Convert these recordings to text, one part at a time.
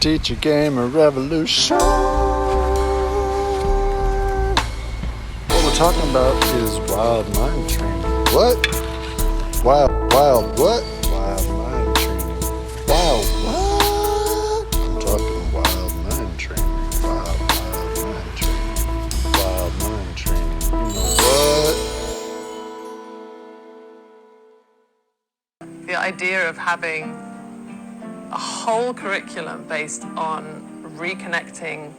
Teacher-Gamer Revolution. What we're talking about is wild mind training. What? Wild what? Wild mind training. Wild what? I'm talking wild mind training. Wild mind training. Wild mind training. You know what? The idea of having a whole curriculum based on reconnecting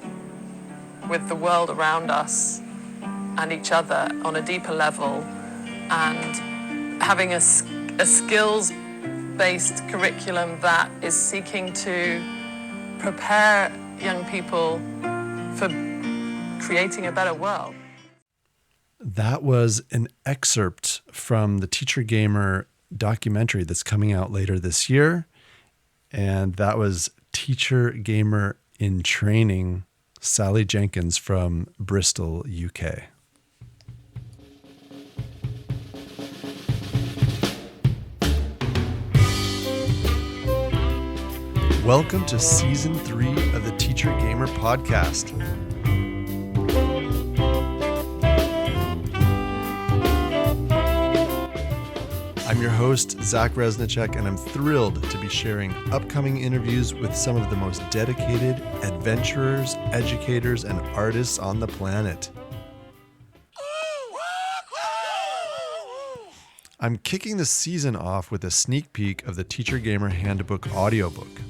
with the world around us and each other on a deeper level, and having a skills-based curriculum that is seeking to prepare young people for creating a better world. That was an excerpt from the Teacher-Gamer documentary that's coming out later this year. And that was Teacher-Gamer in Training, Sally Jenkins from Bristol, UK. Welcome to Season 3 of the Teacher-Gamer podcast. I'm your host, Zach Reznichek, and I'm thrilled to be sharing upcoming interviews with some of the most dedicated adventurers, educators, and artists on the planet. I'm kicking the season off with a sneak peek of the Teacher-Gamer Handbook audiobook.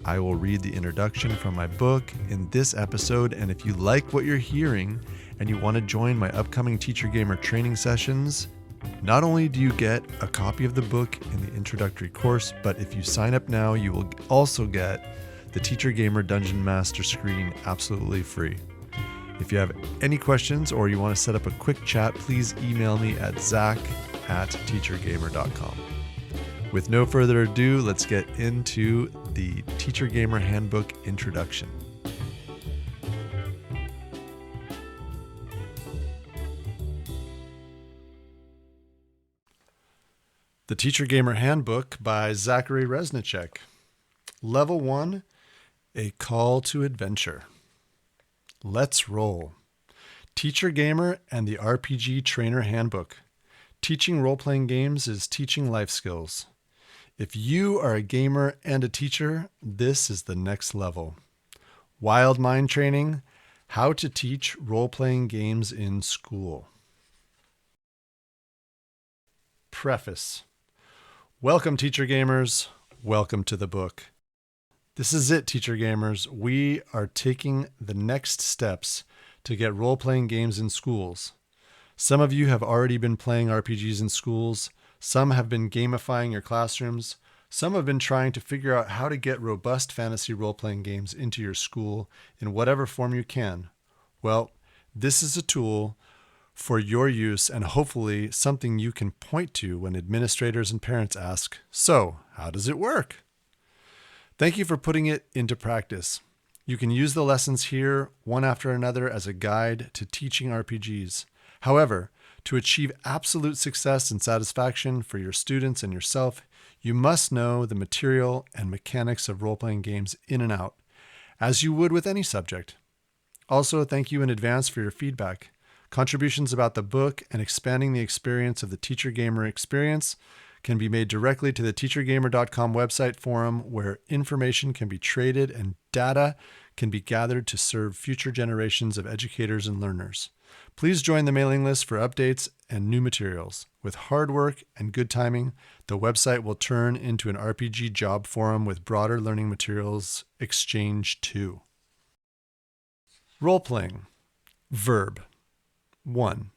I will read the introduction from my book in this episode, and if you like what you're hearing and you want to join my upcoming Teacher-Gamer training sessions, not only do you get a copy of the book in the introductory course, but if you sign up now, you will also get the Teacher-Gamer Dungeon Master screen absolutely free. If you have any questions or you want to set up a quick chat, please email me at zach@teachergamer.com. With no further ado, let's get into the Teacher-Gamer Handbook introduction. The Teacher-Gamer Handbook by Zachary Reznichek. Level 1, A Call to Adventure. Let's roll. Teacher-Gamer and the RPG Trainer Handbook. Teaching role-playing games is teaching life skills. If you are a gamer and a teacher, this is the next level. Wild Mind Training, How to Teach Role-Playing Games in School. Preface. Welcome, Teacher Gamers. Welcome to the book. This is it, Teacher Gamers. We are taking the next steps to get role-playing games in schools. Some of you have already been playing RPGs in schools. Some have been gamifying your classrooms. Some have been trying to figure out how to get robust fantasy role-playing games into your school in whatever form you can. Well, this is a tool for your use and hopefully something you can point to when administrators and parents ask, "So, how does it work?" Thank you for putting it into practice. You can use the lessons here one after another as a guide to teaching RPGs. However, to achieve absolute success and satisfaction for your students and yourself, you must know the material and mechanics of role-playing games in and out, as you would with any subject. Also, thank you in advance for your feedback. Contributions about the book and expanding the experience of the Teacher-Gamer experience can be made directly to the teachergamer.com website forum, where information can be traded and data can be gathered to serve future generations of educators and learners. Please join the mailing list for updates and new materials. With hard work and good timing, the website will turn into an RPG job forum with broader learning materials exchange too. Role-playing. Verb. 1.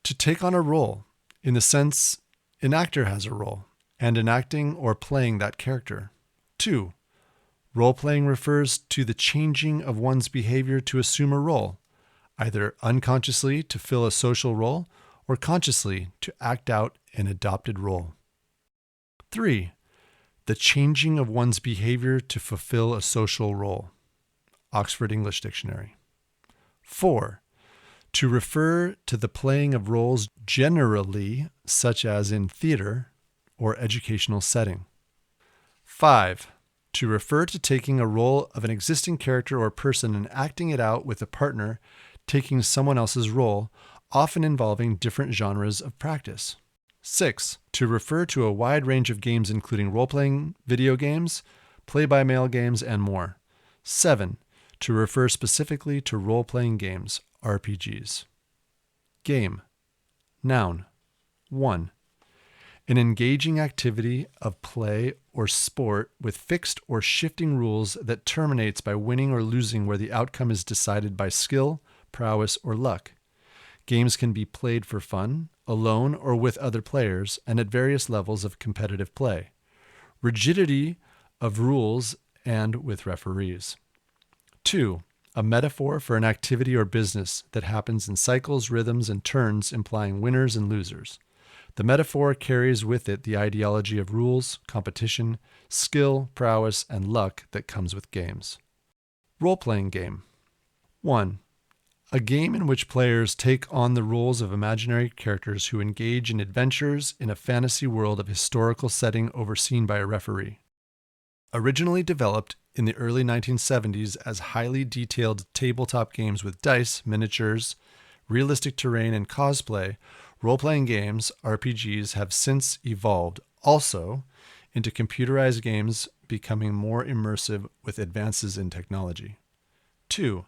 To take on a role, in the sense an actor has a role, and enacting or playing that character. 2. Role-playing refers to the changing of one's behavior to assume a role, either unconsciously to fill a social role or consciously to act out an adopted role. 3. The changing of one's behavior to fulfill a social role. Oxford English Dictionary. 4. To refer to the playing of roles generally, such as in theater or educational setting. 5. to refer to taking a role of an existing character or person and acting it out with a partner taking someone else's role, often involving different genres of practice. 6. To refer to a wide range of games including role-playing video games, play-by-mail games, and more. 7. To refer specifically to role-playing games, RPGs. Game. Noun. 1. An engaging activity of play or sport with fixed or shifting rules that terminates by winning or losing where the outcome is decided by skill, prowess, or luck. Games can be played for fun, alone, or with other players, and at various levels of competitive play. Rigidity of rules and with referees. 2. A metaphor for an activity or business that happens in cycles, rhythms, and turns, implying winners and losers. The metaphor carries with it the ideology of rules, competition, skill, prowess, and luck that comes with games. Role-playing game. 1. A game in which players take on the roles of imaginary characters who engage in adventures in a fantasy world of historical setting overseen by a referee. Originally developed in the early 1970s as highly detailed tabletop games with dice, miniatures, realistic terrain, and cosplay, role-playing games, RPGs, have since evolved also into computerized games becoming more immersive with advances in technology. 2.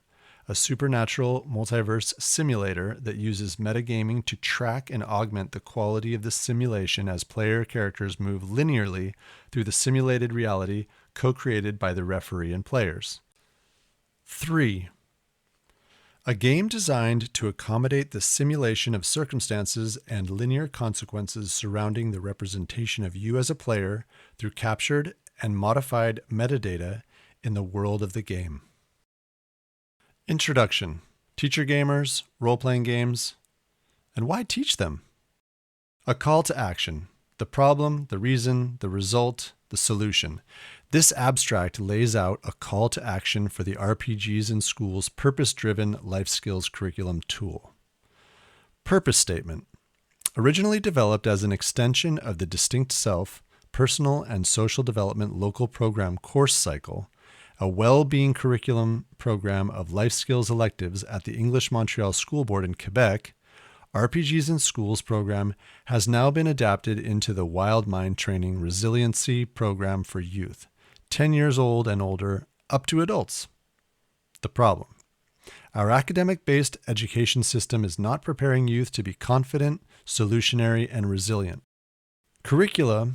A supernatural multiverse simulator that uses metagaming to track and augment the quality of the simulation as player characters move linearly through the simulated reality co-created by the referee and players. 3. A game designed to accommodate the simulation of circumstances and linear consequences surrounding the representation of you as a player through captured and modified metadata in the world of the game. Introduction. Teacher gamers, role-playing games, and why teach them? A call to action. The problem, the reason, the result, the solution. This abstract lays out a call to action for the RPGs in School's purpose-driven life skills curriculum tool. Purpose statement. Originally developed as an extension of the Distinct Self, Personal and Social Development Local Program course cycle, a well-being curriculum program of life skills electives at the English Montreal School Board in Quebec, RPGs in Schools program has now been adapted into the Wild Mind Training Resiliency program for youth, 10 years old and older, up to adults. The problem. Our academic-based education system is not preparing youth to be confident, solutionary, and resilient. Curricula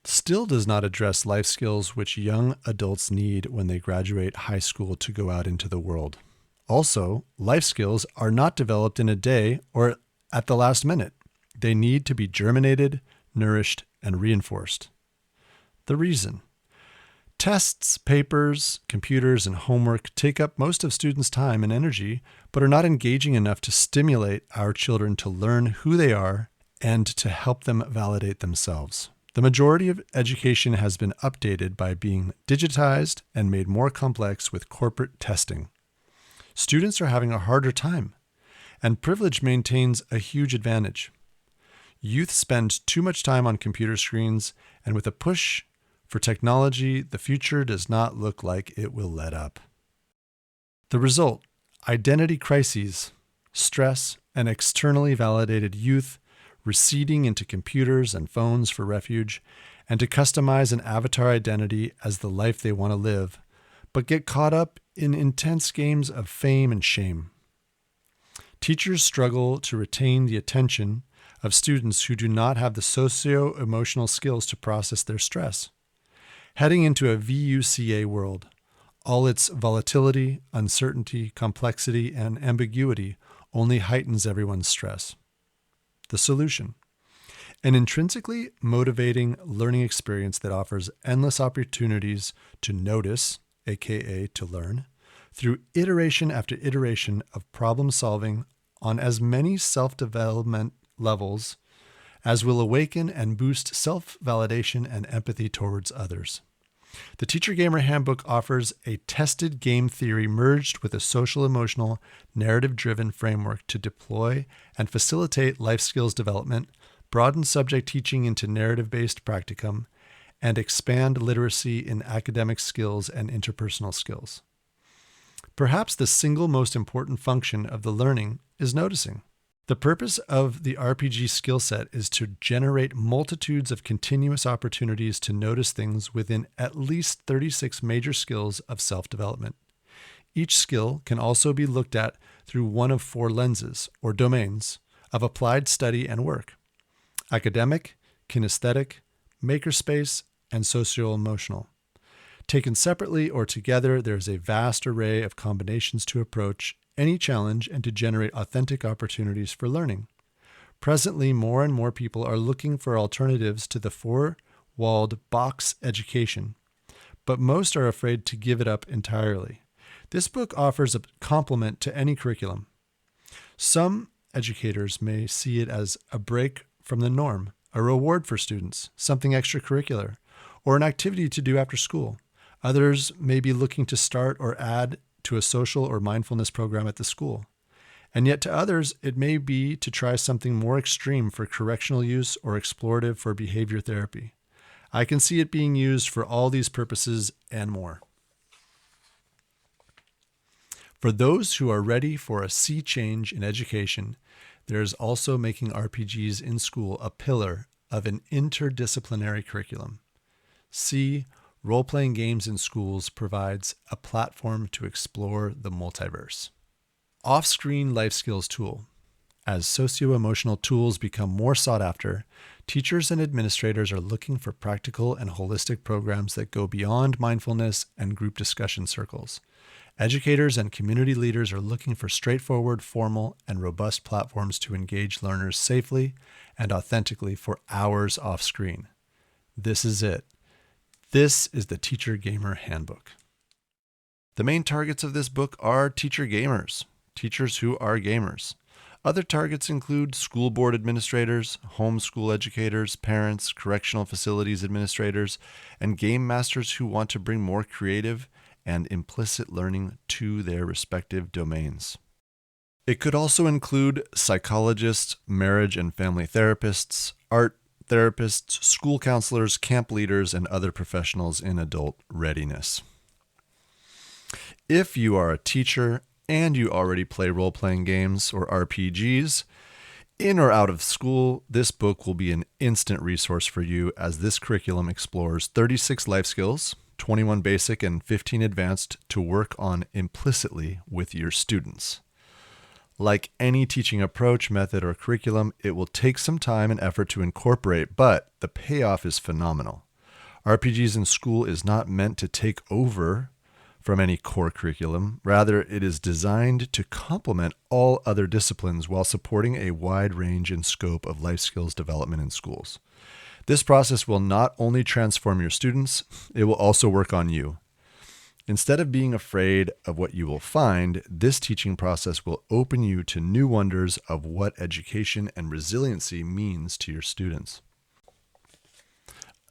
still does not address life skills which young adults need when they graduate high school to go out into the world. Also, life skills are not developed in a day or at the last minute. They need to be germinated, nourished, and reinforced. The reason. Tests, papers, computers, and homework take up most of students' time and energy, but are not engaging enough to stimulate our children to learn who they are and to help them validate themselves. The majority of education has been updated by being digitized and made more complex with corporate testing. Students are having a harder time, and privilege maintains a huge advantage. Youth spend too much time on computer screens, and with a push for technology, the future does not look like it will let up. The result: identity crises, stress, and externally validated youth receding into computers and phones for refuge, and to customize an avatar identity as the life they want to live, but get caught up in intense games of fame and shame. Teachers struggle to retain the attention of students who do not have the socio-emotional skills to process their stress. Heading into a VUCA world, all its volatility, uncertainty, complexity, and ambiguity only heightens everyone's stress. The solution: an intrinsically motivating learning experience that offers endless opportunities to notice, aka to learn, through iteration after iteration of problem solving on as many self-development levels as will awaken and boost self-validation and empathy towards others. The Teacher-Gamer Handbook offers a tested game theory merged with a social-emotional, narrative-driven framework to deploy and facilitate life skills development, broaden subject teaching into narrative-based practicum, and expand literacy in academic skills and interpersonal skills. Perhaps the single most important function of the learning is noticing. The purpose of the RPG skill set is to generate multitudes of continuous opportunities to notice things within at least 36 major skills of self-development. Each skill can also be looked at through one of 4 lenses, or domains, of applied study and work: academic, kinesthetic, makerspace, and socio-emotional. Taken separately or together, there is a vast array of combinations to approach any challenge and to generate authentic opportunities for learning. Presently, more and more people are looking for alternatives to the 4-walled box education, but most are afraid to give it up entirely. This book offers a complement to any curriculum. Some educators may see it as a break from the norm, a reward for students, something extracurricular, or an activity to do after school. Others may be looking to start or add to a social or mindfulness program at the school. And yet to others, it may be to try something more extreme for correctional use or explorative for behavior therapy. I can see it being used for all these purposes and more. For those who are ready for a sea change in education, there is also making RPGs in school a pillar of an interdisciplinary curriculum. C. Role-playing games in schools provides a platform to explore the multiverse. Off-screen life skills tool. As socio-emotional tools become more sought after, teachers and administrators are looking for practical and holistic programs that go beyond mindfulness and group discussion circles. Educators and community leaders are looking for straightforward, formal, and robust platforms to engage learners safely and authentically for hours off-screen. This is it. This is the Teacher-Gamer Handbook. The main targets of this book are teacher gamers, teachers who are gamers. Other targets include school board administrators, homeschool educators, parents, correctional facilities administrators, and game masters who want to bring more creative and implicit learning to their respective domains. It could also include psychologists, marriage and family therapists, art therapists, school counselors, camp leaders, and other professionals in adult readiness. If you are a teacher and you already play role-playing games or RPGs, in or out of school, this book will be an instant resource for you as this curriculum explores 36 life skills, 21 basic and 15 advanced to work on implicitly with your students. Like any teaching approach, method, or curriculum, it will take some time and effort to incorporate, but the payoff is phenomenal. RPGs in school is not meant to take over from any core curriculum. Rather, it is designed to complement all other disciplines while supporting a wide range and scope of life skills development in schools. This process will not only transform your students, it will also work on you. Instead of being afraid of what you will find, this teaching process will open you to new wonders of what education and resiliency means to your students.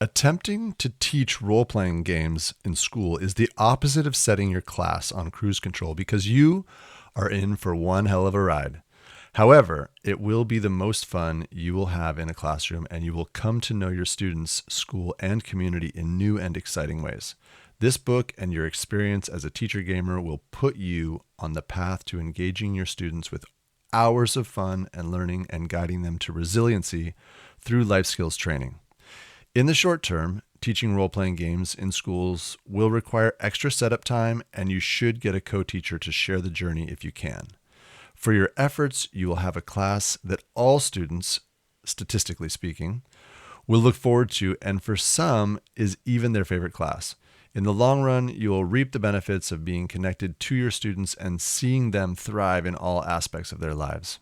Attempting to teach role-playing games in school is the opposite of setting your class on cruise control because you are in for one hell of a ride. However, it will be the most fun you will have in a classroom, and you will come to know your students, school, and community in new and exciting ways. This book and your experience as a teacher gamer will put you on the path to engaging your students with hours of fun and learning and guiding them to resiliency through life skills training. In the short term, teaching role-playing games in schools will require extra setup time, and you should get a co-teacher to share the journey if you can. For your efforts, you will have a class that all students, statistically speaking, will look forward to, and for some is even their favorite class. In the long run, you will reap the benefits of being connected to your students and seeing them thrive in all aspects of their lives.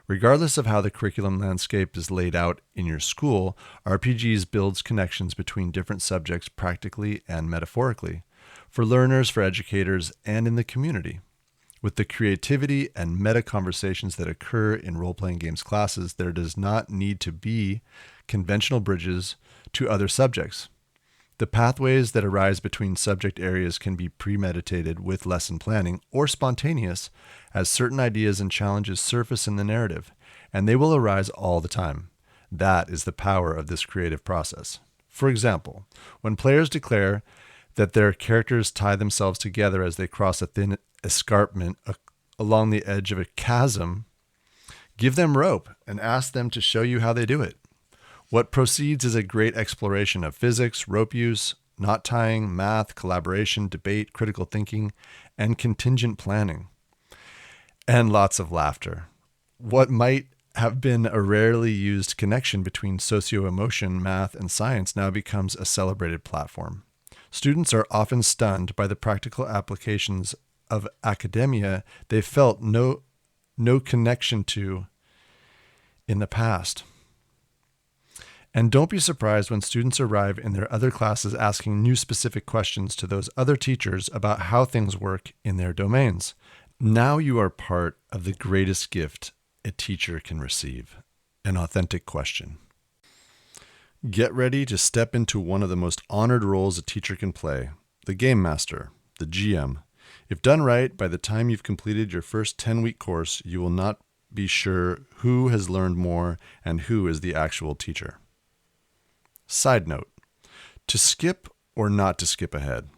Regardless of how the curriculum landscape is laid out in your school, RPGs builds connections between different subjects practically and metaphorically, for learners, for educators, and in the community. With the creativity and meta conversations that occur in role-playing games classes, there does not need to be conventional bridges to other subjects. The pathways that arise between subject areas can be premeditated with lesson planning or spontaneous as certain ideas and challenges surface in the narrative, and they will arise all the time. That is the power of this creative process. For example, when players declare that their characters tie themselves together as they cross a thin escarpment along the edge of a chasm, give them rope and ask them to show you how they do it. What proceeds is a great exploration of physics, rope use, knot tying, math, collaboration, debate, critical thinking, and contingent planning. And lots of laughter. What might have been a rarely used connection between socio-emotion, math, and science now becomes a celebrated platform. Students are often stunned by the practical applications of academia they felt no connection to in the past. And don't be surprised when students arrive in their other classes asking new specific questions to those other teachers about how things work in their domains. Now you are part of the greatest gift a teacher can receive, an authentic question. Get ready to step into one of the most honored roles a teacher can play, the game master, the GM. If done right, by the time you've completed your first 10-week course, you will not be sure who has learned more and who is the actual teacher. Side note, to skip or not to skip ahead.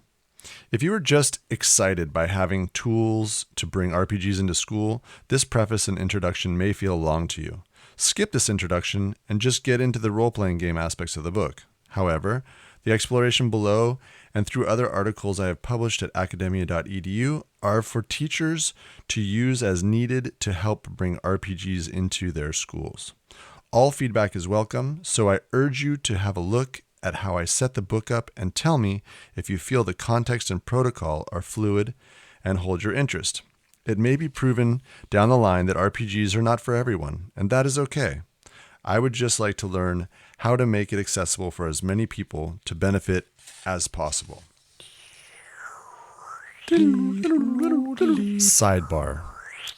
If you are just excited by having tools to bring RPGs into school, this preface and introduction may feel long to you. Skip this introduction and just get into the role-playing game aspects of the book. However, the exploration below and through other articles I have published at academia.edu are for teachers to use as needed to help bring RPGs into their schools. All feedback is welcome, so I urge you to have a look at how I set the book up and tell me if you feel the context and protocol are fluid and hold your interest. It may be proven down the line that RPGs are not for everyone, and that is okay. I would just like to learn how to make it accessible for as many people to benefit as possible. Sidebar: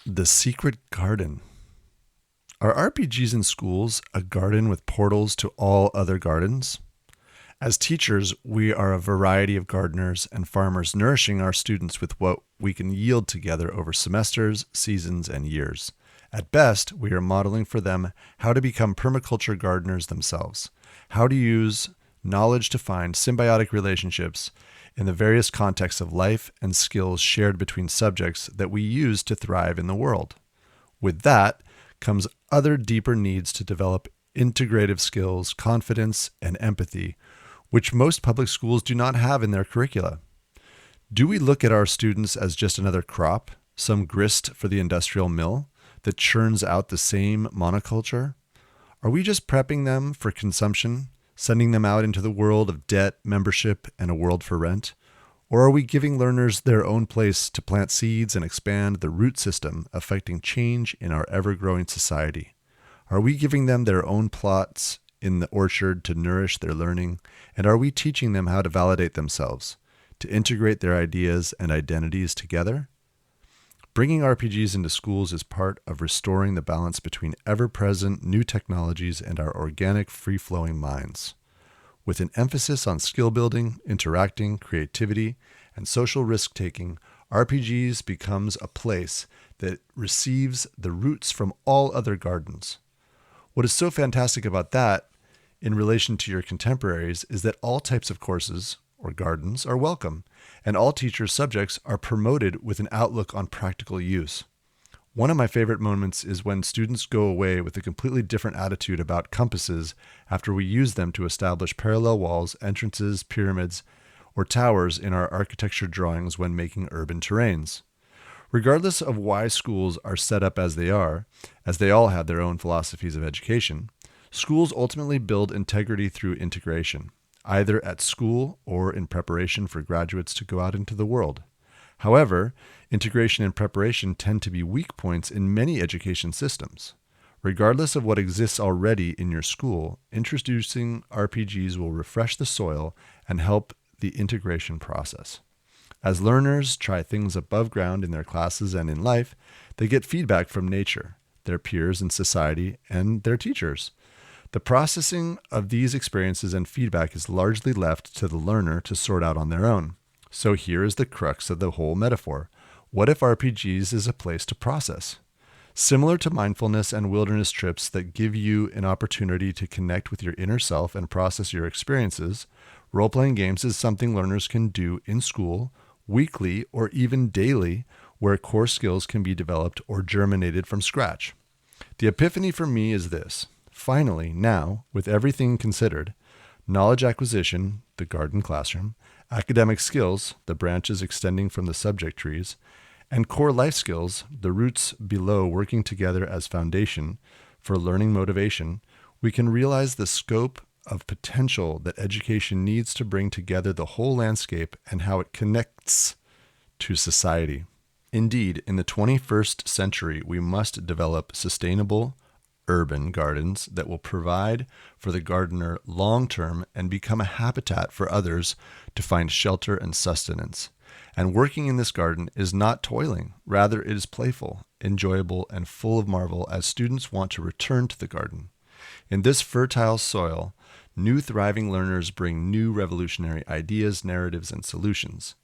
The Secret Garden. Are RPGs in schools a garden with portals to all other gardens? As teachers, we are a variety of gardeners and farmers nourishing our students with what we can yield together over semesters, seasons, and years. At best, we are modeling for them how to become permaculture gardeners themselves, how to use knowledge to find symbiotic relationships in the various contexts of life and skills shared between subjects that we use to thrive in the world. With that comes other deeper needs to develop integrative skills, confidence, and empathy, which most public schools do not have in their curricula. Do we look at our students as just another crop, some grist for the industrial mill that churns out the same monoculture? Are we just prepping them for consumption, sending them out into the world of debt, membership, and a world for rent? Or are we giving learners their own place to plant seeds and expand the root system affecting change in our ever-growing society? Are we giving them their own plots in the orchard to nourish their learning? And are we teaching them how to validate themselves, to integrate their ideas and identities together? Bringing RPGs into schools is part of restoring the balance between ever-present new technologies and our organic, free-flowing minds. With an emphasis on skill building, interacting, creativity, and social risk-taking, RPGs becomes a place that receives the roots from all other gardens. What is so fantastic about that, in relation to your contemporaries, is that all types of courses, or gardens, are welcome, and all teachers' subjects are promoted with an outlook on practical use. One of my favorite moments is when students go away with a completely different attitude about compasses after we use them to establish parallel walls, entrances, pyramids, or towers in our architecture drawings when making urban terrains. Regardless of why schools are set up as they are, as they all have their own philosophies of education, schools ultimately build integrity through integration, either at school or in preparation for graduates to go out into the world. However, integration and preparation tend to be weak points in many education systems. Regardless of what exists already in your school, introducing RPGs will refresh the soil and help the integration process. As learners try things above ground in their classes and in life, they get feedback from nature, their peers in society, and their teachers. The processing of these experiences and feedback is largely left to the learner to sort out on their own. So here is the crux of the whole metaphor. What if RPGs is a place to process? Similar to mindfulness and wilderness trips that give you an opportunity to connect with your inner self and process your experiences, role-playing games is something learners can do in school, weekly, or even daily, where core skills can be developed or germinated from scratch. The epiphany for me is this. Finally, now, with everything considered, knowledge acquisition, the garden classroom, academic skills, the branches extending from the subject trees, and core life skills, the roots below working together as foundation for learning motivation, we can realize the scope of potential that education needs to bring together the whole landscape and how it connects to society. Indeed, in the 21st century, we must develop sustainable urban gardens that will provide for the gardener long-term and become a habitat for others to find shelter and sustenance. And working in this garden is not toiling. Rather, it is playful, enjoyable, and full of marvel as students want to return to the garden. In this fertile soil, new thriving learners bring new revolutionary ideas, narratives, and solutions.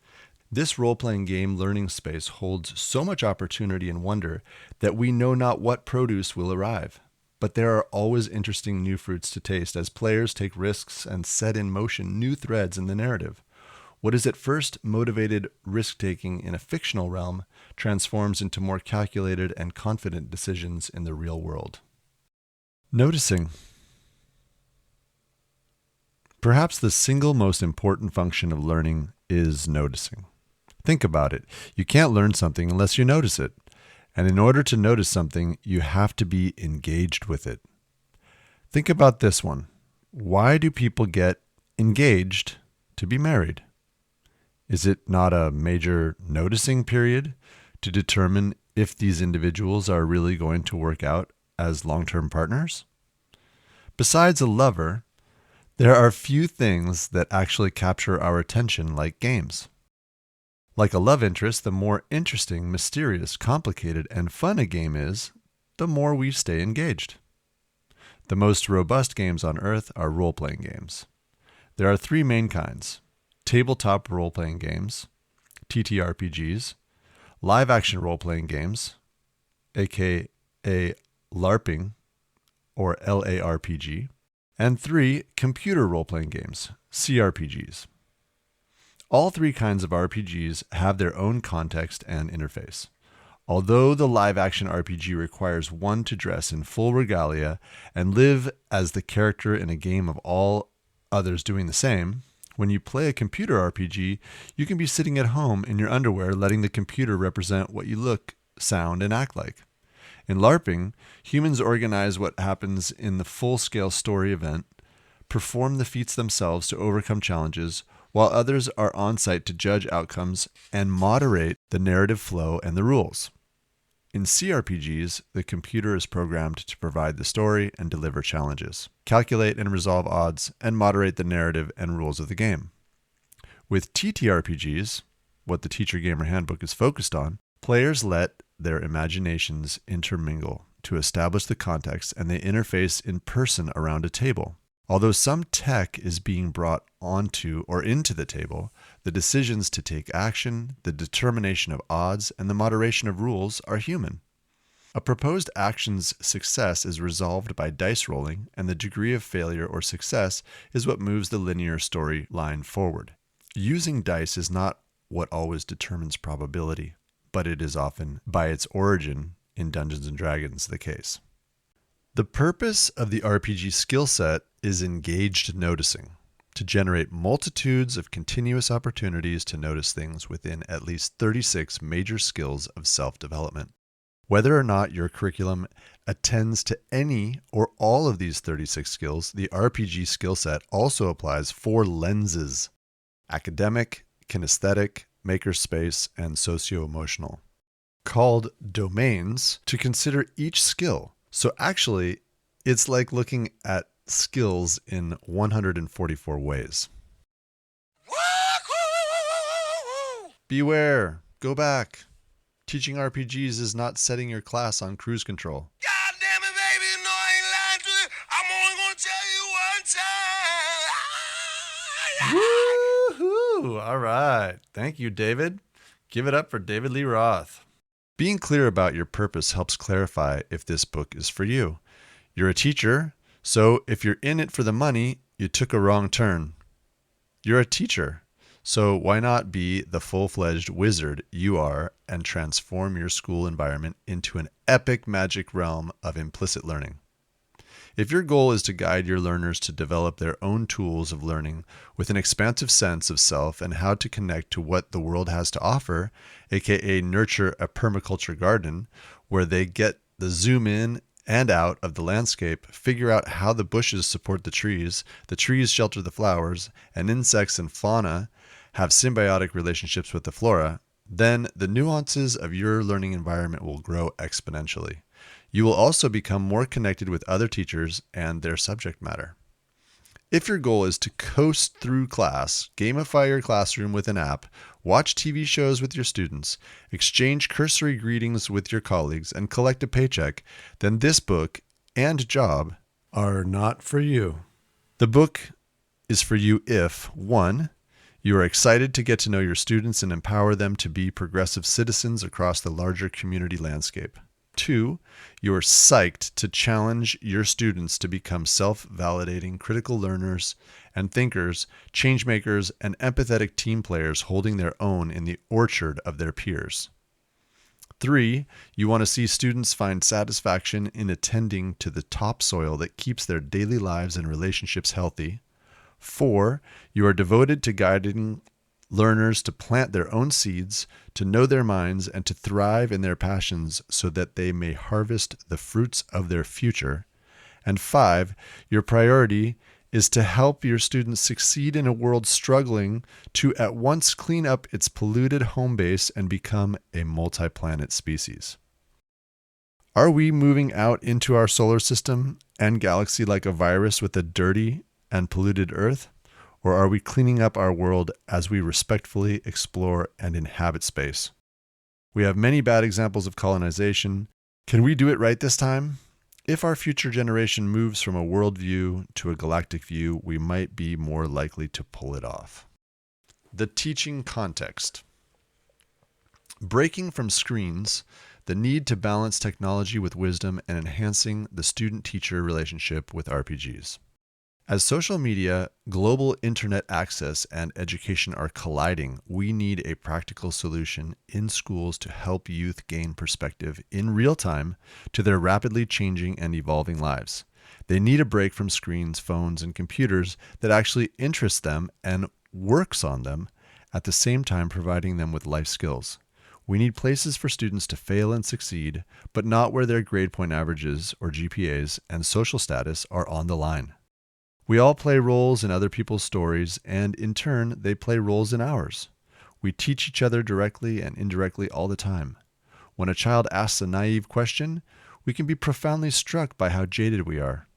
This role-playing game learning space holds so much opportunity and wonder that we know not what produce will arrive. But there are always interesting new fruits to taste as players take risks and set in motion new threads in the narrative. What is at first motivated risk-taking in a fictional realm transforms into more calculated and confident decisions in the real world. Noticing. Perhaps the single most important function of learning is noticing. Think about it. You can't learn something unless you notice it. And in order to notice something, you have to be engaged with it. Think about this one. Why do people get engaged to be married? Is it not a major noticing period to determine if these individuals are really going to work out as long-term partners? Besides a lover, there are few things that actually capture our attention like games. Like a love interest, the more interesting, mysterious, complicated, and fun a game is, the more we stay engaged. The most robust games on earth are role-playing games. There are three main kinds: tabletop role-playing games, TTRPGs, live-action role-playing games, aka LARPing, or LARPG, and 3 computer role-playing games, CRPGs. All 3 kinds of RPGs have their own context and interface. Although the live-action RPG requires one to dress in full regalia and live as the character in a game of all others doing the same, when you play a computer RPG, you can be sitting at home in your underwear letting the computer represent what you look, sound, and act like. In LARPing, humans organize what happens in the full-scale story event, perform the feats themselves to overcome challenges, while others are on site to judge outcomes and moderate the narrative flow and the rules. In CRPGs, the computer is programmed to provide the story and deliver challenges, calculate and resolve odds, and moderate the narrative and rules of the game. With TTRPGs, what the Teacher-Gamer Handbook is focused on, players let their imaginations intermingle to establish the context, and they interface in person around a table. Although some tech is being brought onto or into the table, the decisions to take action, the determination of odds, and the moderation of rules are human. A proposed action's success is resolved by dice rolling, and the degree of failure or success is what moves the linear storyline forward. Using dice is not what always determines probability, but it is often, by its origin in Dungeons & Dragons, the case. The purpose of the RPG skill set is engaged noticing, to generate multitudes of continuous opportunities to notice things within at least 36 major skills of self-development. Whether or not your curriculum attends to any or all of these 36 skills, the RPG skill set also applies 4 lenses: academic, kinesthetic, makerspace, and socio-emotional, called domains, to consider each skill. So actually, it's like looking at skills in 144 ways. Beware, go back. Teaching RPGs is not setting your class on cruise control. God damn it, baby, you know I ain't lying to you. I'm only gonna tell you one time. Woohoo! All right. Thank you, David. Give it up for David Lee Roth. Being clear about your purpose helps clarify if this book is for you. You're a teacher, so if you're in it for the money, you took a wrong turn. You're a teacher, so why not be the full-fledged wizard you are and transform your school environment into an epic magic realm of implicit learning? If your goal is to guide your learners to develop their own tools of learning with an expansive sense of self and how to connect to what the world has to offer, aka nurture a permaculture garden where they get the zoom in and out of the landscape, figure out how the bushes support the trees shelter the flowers, and insects and fauna have symbiotic relationships with the flora, then the nuances of your learning environment will grow exponentially. You will also become more connected with other teachers and their subject matter. If your goal is to coast through class, gamify your classroom with an app, watch TV shows with your students, exchange cursory greetings with your colleagues, and collect a paycheck, then this book and job Are not for you. The book is for you if 1. You are excited to get to know your students and empower them to be progressive citizens across the larger community landscape. 2. You are psyched to challenge your students to become self-validating critical learners and thinkers, change makers, and empathetic team players holding their own in the orchard of their peers. 3. You want to see students find satisfaction in attending to the topsoil that keeps their daily lives and relationships healthy. 4. You are devoted to guiding learners to plant their own seeds, to know their minds, and to thrive in their passions so that they may harvest the fruits of their future. And 5, your priority is to help your students succeed in a world struggling to at once clean up its polluted home base and become a multi-planet species. Are we moving out into our solar system and galaxy like a virus with a dirty and polluted Earth? Or are we cleaning up our world as we respectfully explore and inhabit space? We have many bad examples of colonization. Can we do it right this time? If our future generation moves from a worldview to a galactic view, we might be more likely to pull it off. The teaching context. Breaking from screens, the need to balance technology with wisdom, and enhancing the student-teacher relationship with RPGs. As social media, global internet access, and education are colliding, we need a practical solution in schools to help youth gain perspective in real time to their rapidly changing and evolving lives. They need a break from screens, phones, and computers that actually interests them and works on them, at the same time providing them with life skills. We need places for students to fail and succeed, but not where their grade point averages or GPAs and social status are on the line. We all play roles in other people's stories, and in turn, they play roles in ours. We teach each other directly and indirectly all the time. When a child asks a naive question, we can be profoundly struck by how jaded we are.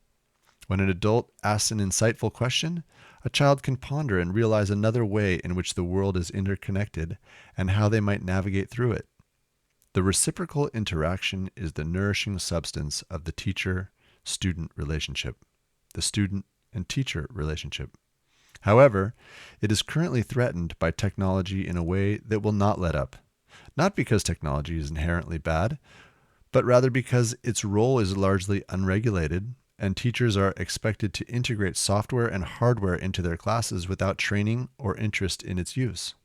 When an adult asks an insightful question, a child can ponder and realize another way in which the world is interconnected and how they might navigate through it. The reciprocal interaction is the nourishing substance of the teacher-student relationship, the student and teacher relationship. However, it is currently threatened by technology in a way that will not let up. Not because technology is inherently bad, but rather because its role is largely unregulated, and teachers are expected to integrate software and hardware into their classes without training or interest in its use.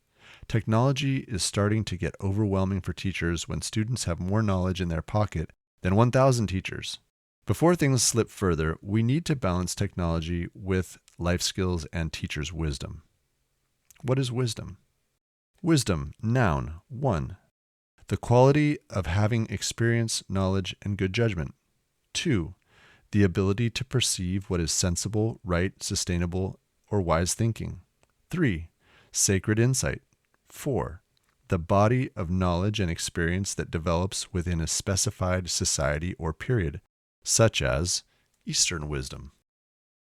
Technology is starting to get overwhelming for teachers when students have more knowledge in their pocket than 1,000 teachers. Before things slip further, we need to balance technology with life skills and teachers' wisdom. What is wisdom? Wisdom, noun, 1. The quality of having experience, knowledge, and good judgment. 2. The ability to perceive what is sensible, right, sustainable, or wise thinking. 3. Sacred insight. 4. The body of knowledge and experience that develops within a specified society or period, such as Eastern wisdom.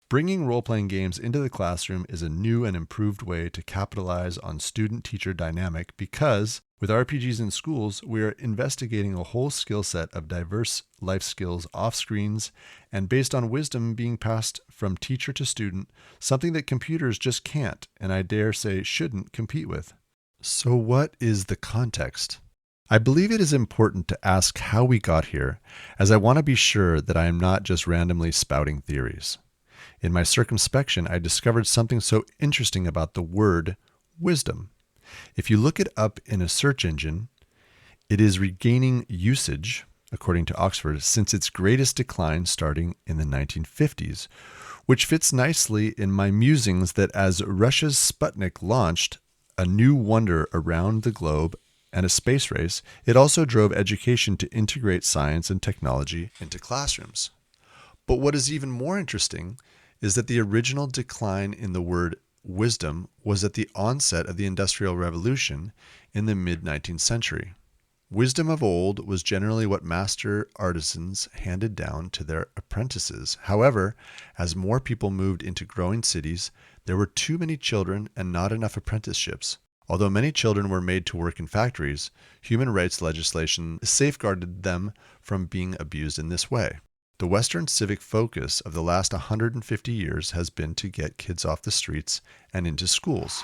Bringing role-playing games into the classroom is a new and improved way to capitalize on student-teacher dynamic because, with RPGs in schools, we are investigating a whole skill set of diverse life skills off screens and based on wisdom being passed from teacher to student, something that computers just can't, and I dare say shouldn't, compete with. So what is the context? I believe it is important to ask how we got here, as I want to be sure that I am not just randomly spouting theories. In my circumspection, I discovered something so interesting about the word wisdom. If you look it up in a search engine, it is regaining usage, according to Oxford, since its greatest decline starting in the 1950s, which fits nicely in my musings that as Russia's Sputnik launched a new wonder around the globe and a space race, it also drove education to integrate science and technology into classrooms. But what is even more interesting is that the original decline in the word wisdom was at the onset of the Industrial Revolution in the mid-19th century. Wisdom of old was generally what master artisans handed down to their apprentices. However, as more people moved into growing cities, there were too many children and not enough apprenticeships. Although many children were made to work in factories, human rights legislation safeguarded them from being abused in this way. The Western civic focus of the last 150 years has been to get kids off the streets and into schools.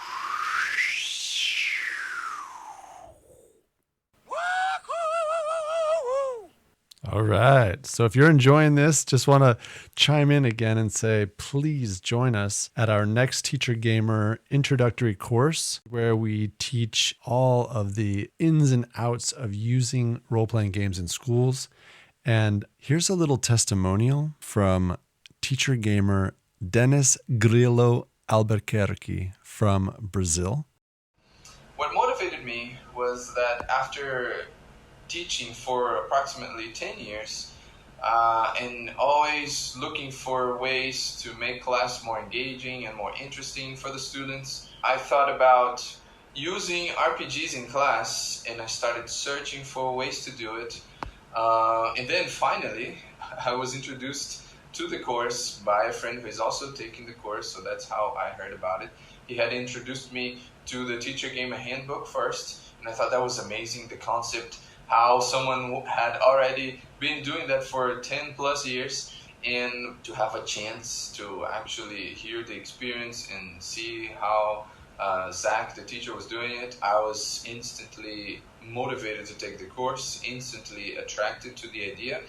All right. So if you're enjoying this, just want to chime in again and say, please join us at our next Teacher-Gamer introductory course, where we teach all of the ins and outs of using role-playing games in schools. And here's a little testimonial from Teacher-Gamer Denis Grillo Albuquerque from Brazil. What motivated me was that after teaching for approximately 10 years and always looking for ways to make class more engaging and more interesting for the students, I thought about using RPGs in class, and I started searching for ways to do it. And then finally, I was introduced to the course by a friend who is also taking the course, so that's how I heard about it. He had introduced me to the Teacher-Gamer Handbook first, and I thought that was amazing, the concept, how someone had already been doing that for 10 plus years, and to have a chance to actually hear the experience and see how Zach, the teacher, was doing it. I was instantly motivated to take the course, instantly attracted to the idea.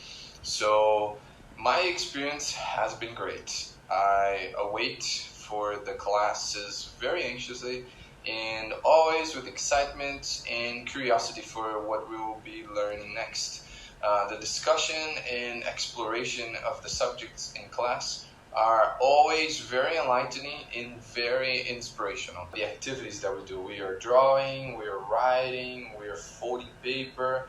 So my experience has been great. I await for the classes very anxiously, and always with excitement and curiosity for what we will be learning next. The discussion and exploration of the subjects in class are always very enlightening and very inspirational. The activities that we do, we are drawing, we are writing, we are folding paper.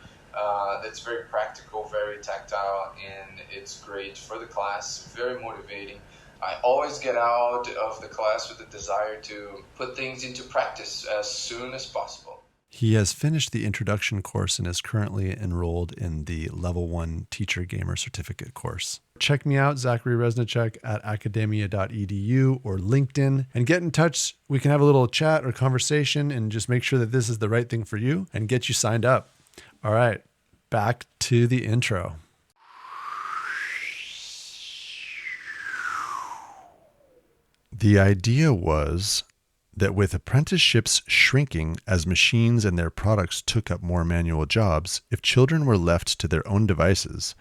That's very practical, very tactile, and it's great for the class, very motivating. I always get out of the class with the desire to put things into practice as soon as possible. He has finished the introduction course and is currently enrolled in the Level 1 Teacher-Gamer Certificate course. Check me out, Zachary Reznichek, at academia.edu or LinkedIn, and get in touch. We can have a little chat or conversation and just make sure that this is the right thing for you and get you signed up. All right, back to the intro. The idea was that with apprenticeships shrinking as machines and their products took up more manual jobs, if children were left to their own devices,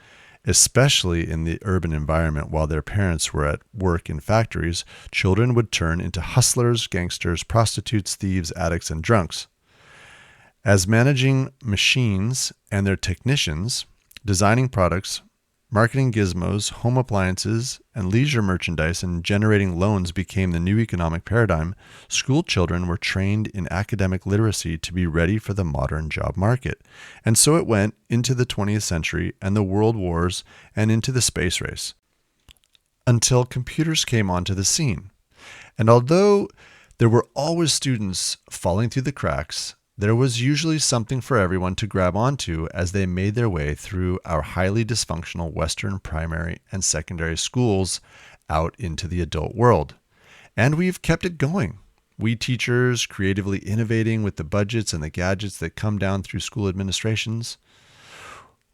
especially in the urban environment while their parents were at work in factories, children would turn into hustlers, gangsters, prostitutes, thieves, addicts, and drunks. As managing machines and their technicians, designing products, marketing gizmos, home appliances, and leisure merchandise, and generating loans became the new economic paradigm, school children were trained in academic literacy to be ready for the modern job market. And so it went into the 20th century and the world wars and into the space race, until computers came onto the scene. And although there were always students falling through the cracks, there was usually something for everyone to grab onto as they made their way through our highly dysfunctional Western primary and secondary schools out into the adult world. And we've kept it going. We teachers creatively innovating with the budgets and the gadgets that come down through school administrations.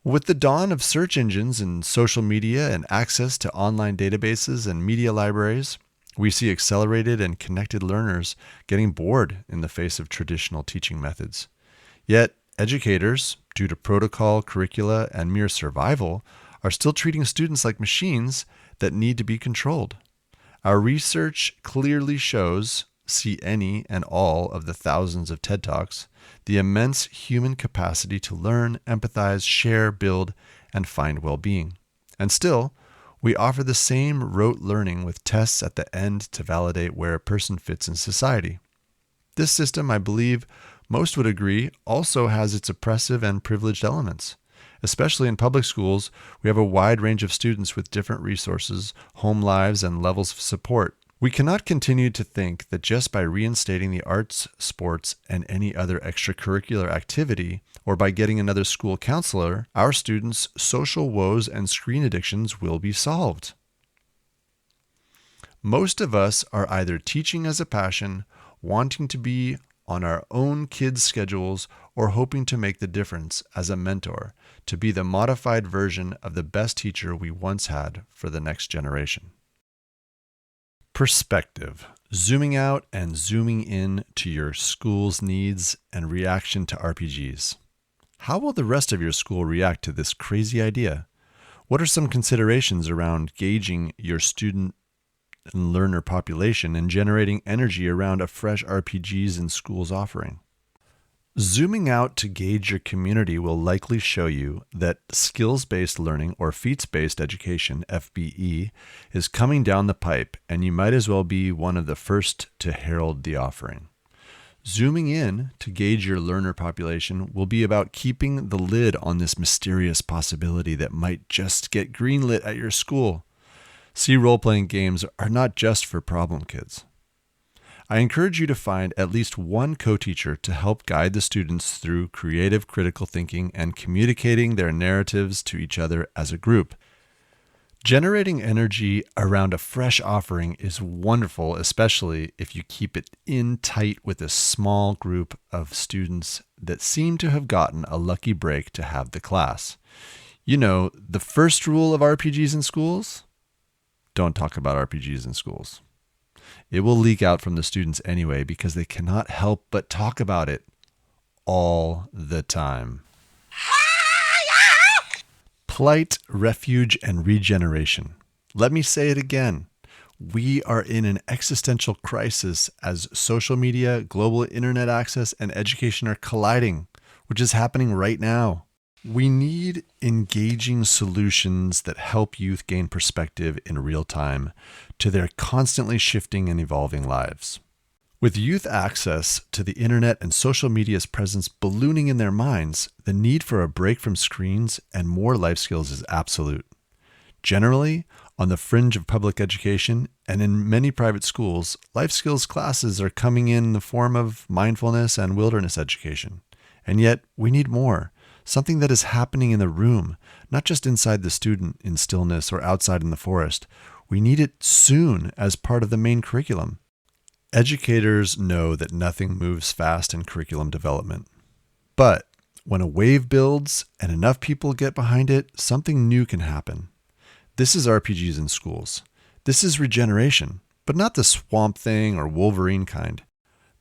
With the dawn of search engines and social media and access to online databases and media libraries, we see accelerated and connected learners getting bored in the face of traditional teaching methods. Yet, educators, due to protocol, curricula, and mere survival, are still treating students like machines that need to be controlled. Our research clearly shows, see any and all of the thousands of TED Talks, the immense human capacity to learn, empathize, share, build, and find well-being. And still, we offer the same rote learning with tests at the end to validate where a person fits in society. This system, I believe most would agree, also has its oppressive and privileged elements. Especially in public schools, we have a wide range of students with different resources, home lives, and levels of support. We cannot continue to think that just by reinstating the arts, sports, and any other extracurricular activity, or by getting another school counselor, our students' social woes and screen addictions will be solved. Most of us are either teaching as a passion, wanting to be on our own kids' schedules, or hoping to make the difference as a mentor, to be the modified version of the best teacher we once had for the next generation. Perspective. Zooming out and zooming in to your school's needs and reaction to RPGs. How will the rest of your school react to this crazy idea? What are some considerations around gauging your student and learner population and generating energy around a fresh RPGs in schools offering? Zooming out to gauge your community will likely show you that skills-based learning or feats-based education, FBE, is coming down the pipe, and you might as well be one of the first to herald the offering. Zooming in to gauge your learner population will be about keeping the lid on this mysterious possibility that might just get greenlit at your school. See, role-playing games are not just for problem kids. I encourage you to find at least one co-teacher to help guide the students through creative critical thinking and communicating their narratives to each other as a group. Generating energy around a fresh offering is wonderful, especially if you keep it in tight with a small group of students that seem to have gotten a lucky break to have the class. You know, the first rule of RPGs in schools? Don't talk about RPGs in schools. It will leak out from the students anyway because they cannot help but talk about it all the time. Plight, refuge, and regeneration. Let me say it again. We are in an existential crisis as social media, global internet access, and education are colliding, which is happening right now. We need engaging solutions that help youth gain perspective in real time to their constantly shifting and evolving lives. With youth access to the internet and social media's presence ballooning in their minds, the need for a break from screens and more life skills is absolute. Generally, on the fringe of public education and in many private schools, life skills classes are coming in the form of mindfulness and wilderness education. And yet, we need more. Something that is happening in the room, not just inside the student in stillness or outside in the forest. We need it soon as part of the main curriculum. Educators know that nothing moves fast in curriculum development. But when a wave builds and enough people get behind it, something new can happen. This is RPGs in schools. This is regeneration, but not the Swamp Thing or Wolverine kind.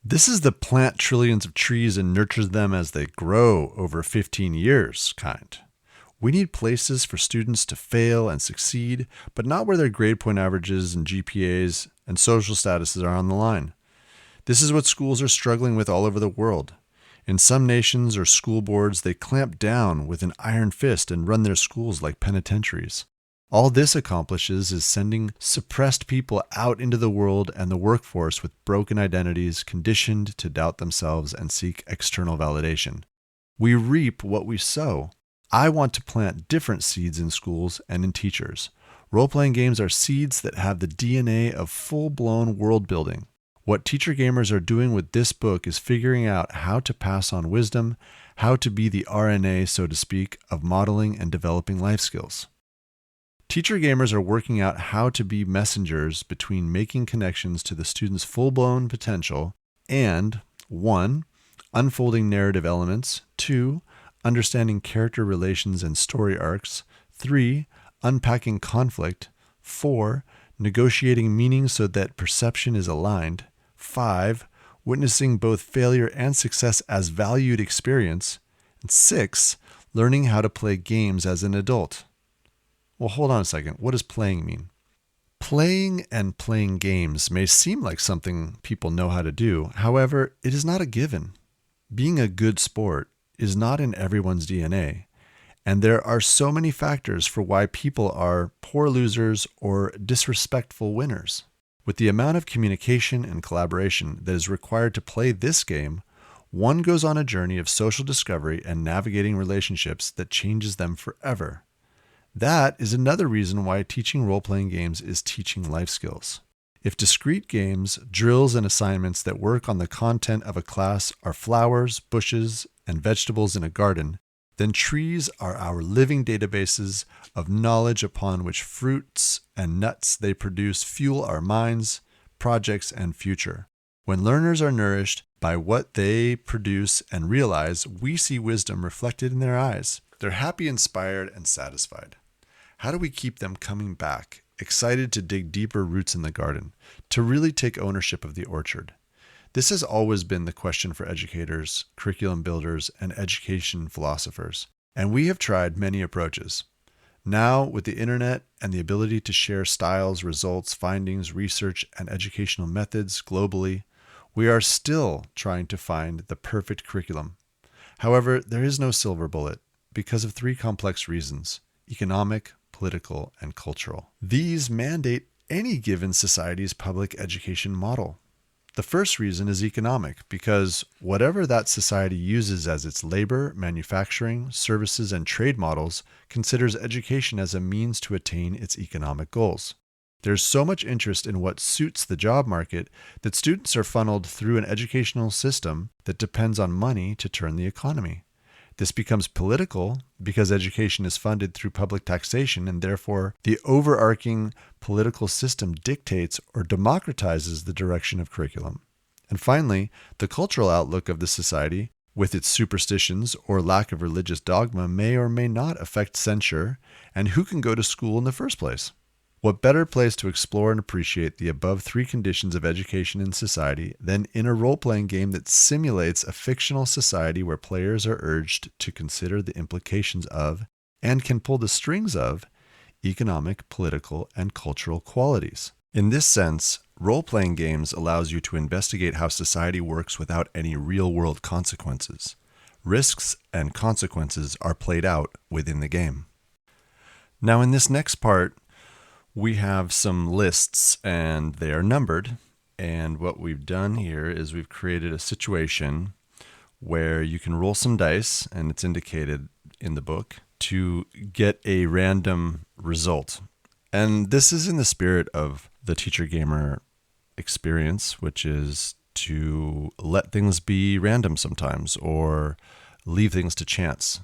This is the plant trillions of trees and nurtures them as they grow over 15 years kind. We need places for students to fail and succeed, but not where their grade point averages and GPAs and social statuses are on the line. This is what schools are struggling with all over the world. In some nations or school boards, they clamp down with an iron fist and run their schools like penitentiaries. All this accomplishes is sending suppressed people out into the world and the workforce with broken identities, conditioned to doubt themselves and seek external validation. We reap what we sow. I want to plant different seeds in schools and in teachers. Role-playing games are seeds that have the DNA of full-blown world building. What teacher gamers are doing with this book is figuring out how to pass on wisdom, how to be the RNA, so to speak, of modeling and developing life skills. Teacher gamers are working out how to be messengers between making connections to the student's full-blown potential and 1. Unfolding narrative elements, 2. Understanding character relations and story arcs, 3. Unpacking conflict, 4. Negotiating meaning so that perception is aligned, 5. Witnessing both failure and success as valued experience, and 6. learning how to play games as an adult. Well, hold on a second. What does playing mean? Playing and playing games may seem like something people know how to do. However, it is not a given. Being a good sport is not in everyone's DNA. And there are so many factors for why people are poor losers or disrespectful winners. With the amount of communication and collaboration that is required to play this game, one goes on a journey of social discovery and navigating relationships that changes them forever. That is another reason why teaching role-playing games is teaching life skills. If discrete games, drills, and assignments that work on the content of a class are flowers, bushes, and vegetables in a garden, then trees are our living databases of knowledge upon which fruits and nuts they produce fuel our minds, projects, and future. When learners are nourished by what they produce and realize, we see wisdom reflected in their eyes. They're happy, inspired, and satisfied. How do we keep them coming back, excited to dig deeper roots in the garden, to really take ownership of the orchard? This has always been the question for educators, curriculum builders, and education philosophers, and we have tried many approaches. Now, with the internet and the ability to share styles, results, findings, research, and educational methods globally, we are still trying to find the perfect curriculum. However, there is no silver bullet because of three complex reasons: economic, political, and cultural. These mandate any given society's public education model. The first reason is economic, because whatever that society uses as its labor, manufacturing, services, and trade models considers education as a means to attain its economic goals. There's so much interest in what suits the job market that students are funneled through an educational system that depends on money to turn the economy. This becomes political because education is funded through public taxation, and therefore the overarching political system dictates or democratizes the direction of curriculum. And finally, the cultural outlook of the society, with its superstitions or lack of religious dogma, may or may not affect censure and who can go to school in the first place. What better place to explore and appreciate the above three conditions of education in society than in a role-playing game that simulates a fictional society where players are urged to consider the implications of, and can pull the strings of, economic, political, and cultural qualities. In this sense, role-playing games allows you to investigate how society works without any real-world consequences. Risks and consequences are played out within the game. Now, in this next part, we have some lists and they are numbered. And what we've done here is we've created a situation where you can roll some dice, and it's indicated in the book, to get a random result. And this is in the spirit of the Teacher-Gamer experience, which is to let things be random sometimes or leave things to chance,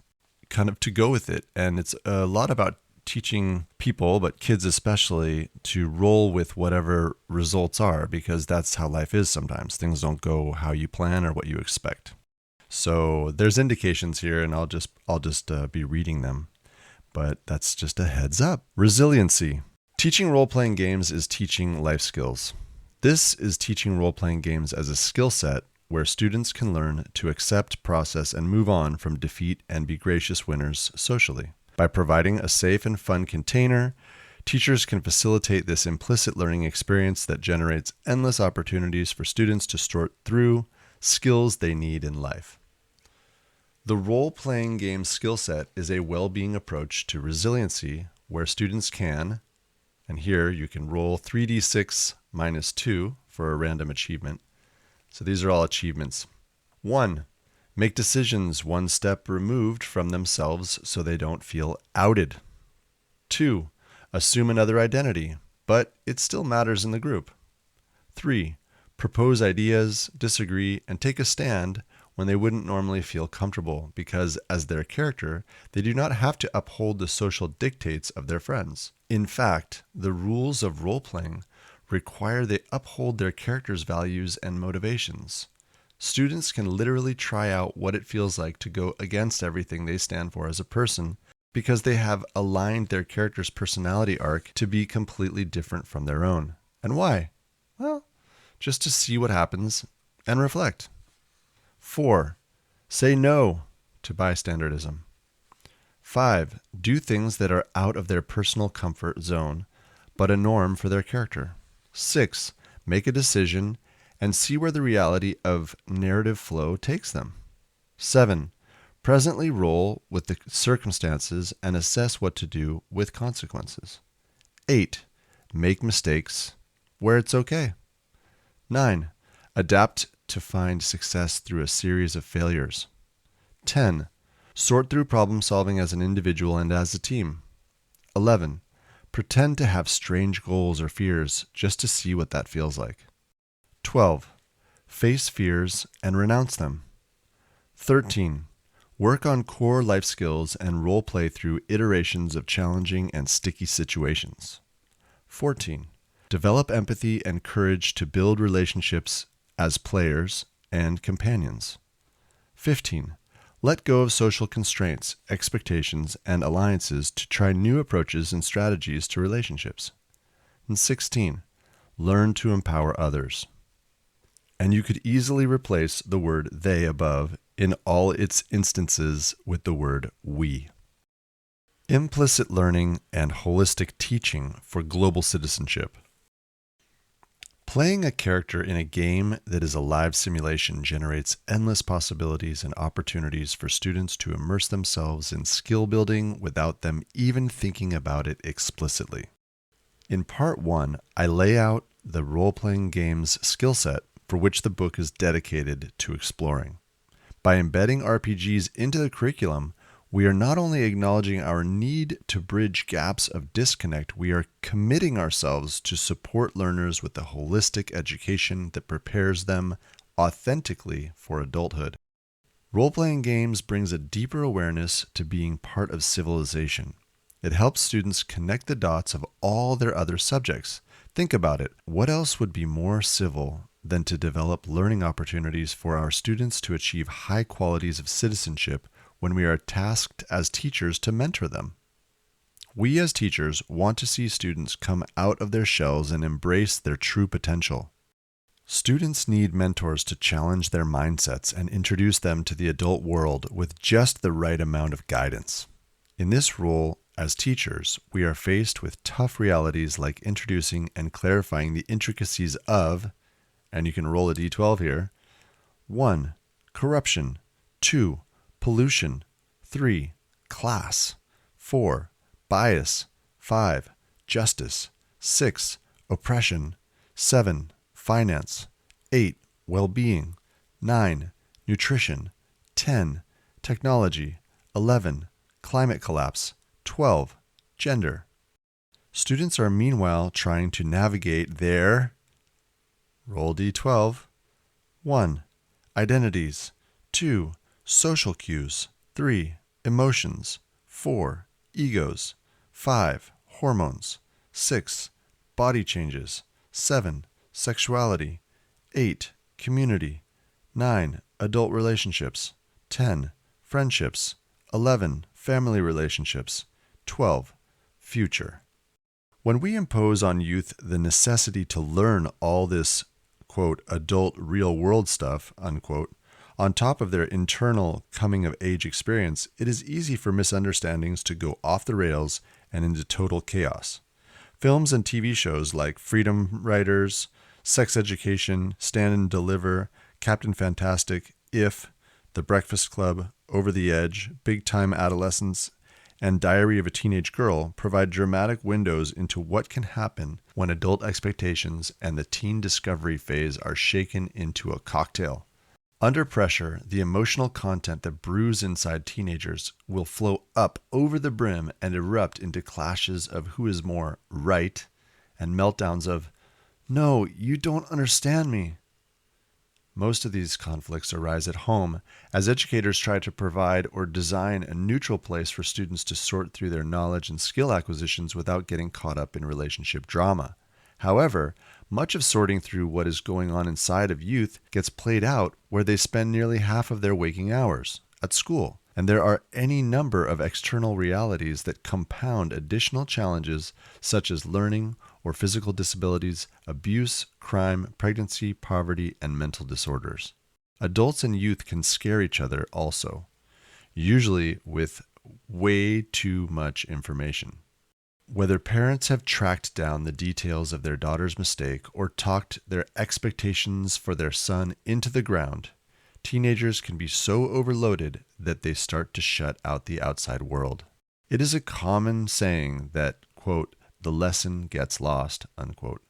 kind of to go with it. And it's a lot about teaching people, but kids especially, to roll with whatever results are, because that's how life is sometimes. Things don't go how you plan or what you expect. So there's indications here, and I'll just be reading them, but that's just a heads up. Resiliency. Teaching role-playing games is teaching life skills. This is teaching role-playing games as a skill set where students can learn to accept, process, and move on from defeat and be gracious winners socially. By providing a safe and fun container, teachers can facilitate this implicit learning experience that generates endless opportunities for students to sort through skills they need in life. The role-playing game skill set is a well-being approach to resiliency where students can, and here you can roll 3d6 minus 2 for a random achievement. So these are all achievements. 1. Make decisions one step removed from themselves so they don't feel outed. 2. Assume another identity, but it still matters in the group. 3. Propose ideas, disagree, and take a stand when they wouldn't normally feel comfortable because, as their character, they do not have to uphold the social dictates of their friends. In fact, the rules of role-playing require they uphold their character's values and motivations. Students can literally try out what it feels like to go against everything they stand for as a person because they have aligned their character's personality arc to be completely different from their own. And why? Well, just to see what happens and reflect. 4. Say no to bystanderism. 5. Do things that are out of their personal comfort zone, but a norm for their character. 6. Make a decision and see where the reality of narrative flow takes them. 7. Presently roll with the circumstances and assess what to do with consequences. 8. Make mistakes where it's okay. 9. Adapt to find success through a series of failures. 10. Sort through problem solving as an individual and as a team. 11. Pretend to have strange goals or fears just to see what that feels like. 12. Face fears and renounce them. 13. Work on core life skills and role play through iterations of challenging and sticky situations. 14. Develop empathy and courage to build relationships as players and companions. 15. Let go of social constraints, expectations, and alliances to try new approaches and strategies to relationships. And 16. Learn to empower others. And you could easily replace the word they above in all its instances with the word we. Implicit learning and holistic teaching for global citizenship. Playing a character in a game that is a live simulation generates endless possibilities and opportunities for students to immerse themselves in skill building without them even thinking about it explicitly. In part 1, I lay out the role-playing game's skill set for which the book is dedicated to exploring. By embedding RPGs into the curriculum, we are not only acknowledging our need to bridge gaps of disconnect, we are committing ourselves to support learners with a holistic education that prepares them authentically for adulthood. Role-playing games brings a deeper awareness to being part of civilization. It helps students connect the dots of all their other subjects. Think about it. What else would be more civil than to develop learning opportunities for our students to achieve high qualities of citizenship when we are tasked as teachers to mentor them? We as teachers want to see students come out of their shells and embrace their true potential. Students need mentors to challenge their mindsets and introduce them to the adult world with just the right amount of guidance. In this role, as teachers, we are faced with tough realities like introducing and clarifying the intricacies of, and you can roll a d12 here, 1. Corruption. 2. Pollution. 3. Class. 4. Bias. 5. Justice. 6. Oppression. 7. Finance. 8. Well-being. 9. Nutrition. 10. Technology. 11. Climate collapse. 12. Gender. Students are meanwhile trying to navigate their, roll d12, 1. Identities. 2. Social cues. 3. Emotions. 4. Egos. 5. Hormones. 6. Body changes. 7. Sexuality. 8. Community. 9. Adult relationships. 10. Friendships. 11. Family relationships. 12. Future. When we impose on youth the necessity to learn all this, quote, adult real world stuff, unquote, on top of their internal coming-of-age experience, it is easy for misunderstandings to go off the rails and into total chaos. Films and TV shows like Freedom Writers, Sex Education, Stand and Deliver, Captain Fantastic, If, The Breakfast Club, Over the Edge, Big Time Adolescence, and Diary of a Teenage Girl provide dramatic windows into what can happen when adult expectations and the teen discovery phase are shaken into a cocktail. Under pressure, the emotional content that brews inside teenagers will flow up over the brim and erupt into clashes of who is more right and meltdowns of, no, you don't understand me. Most of these conflicts arise at home as educators try to provide or design a neutral place for students to sort through their knowledge and skill acquisitions without getting caught up in relationship drama. However, much of sorting through what is going on inside of youth gets played out where they spend nearly half of their waking hours, at school. And there are any number of external realities that compound additional challenges such as learning or physical disabilities, abuse, crime, pregnancy, poverty, and mental disorders. Adults and youth can scare each other also, usually with way too much information. Whether parents have tracked down the details of their daughter's mistake or talked their expectations for their son into the ground, teenagers can be so overloaded that they start to shut out the outside world. It is a common saying that, quote, the lesson gets lost, unquote,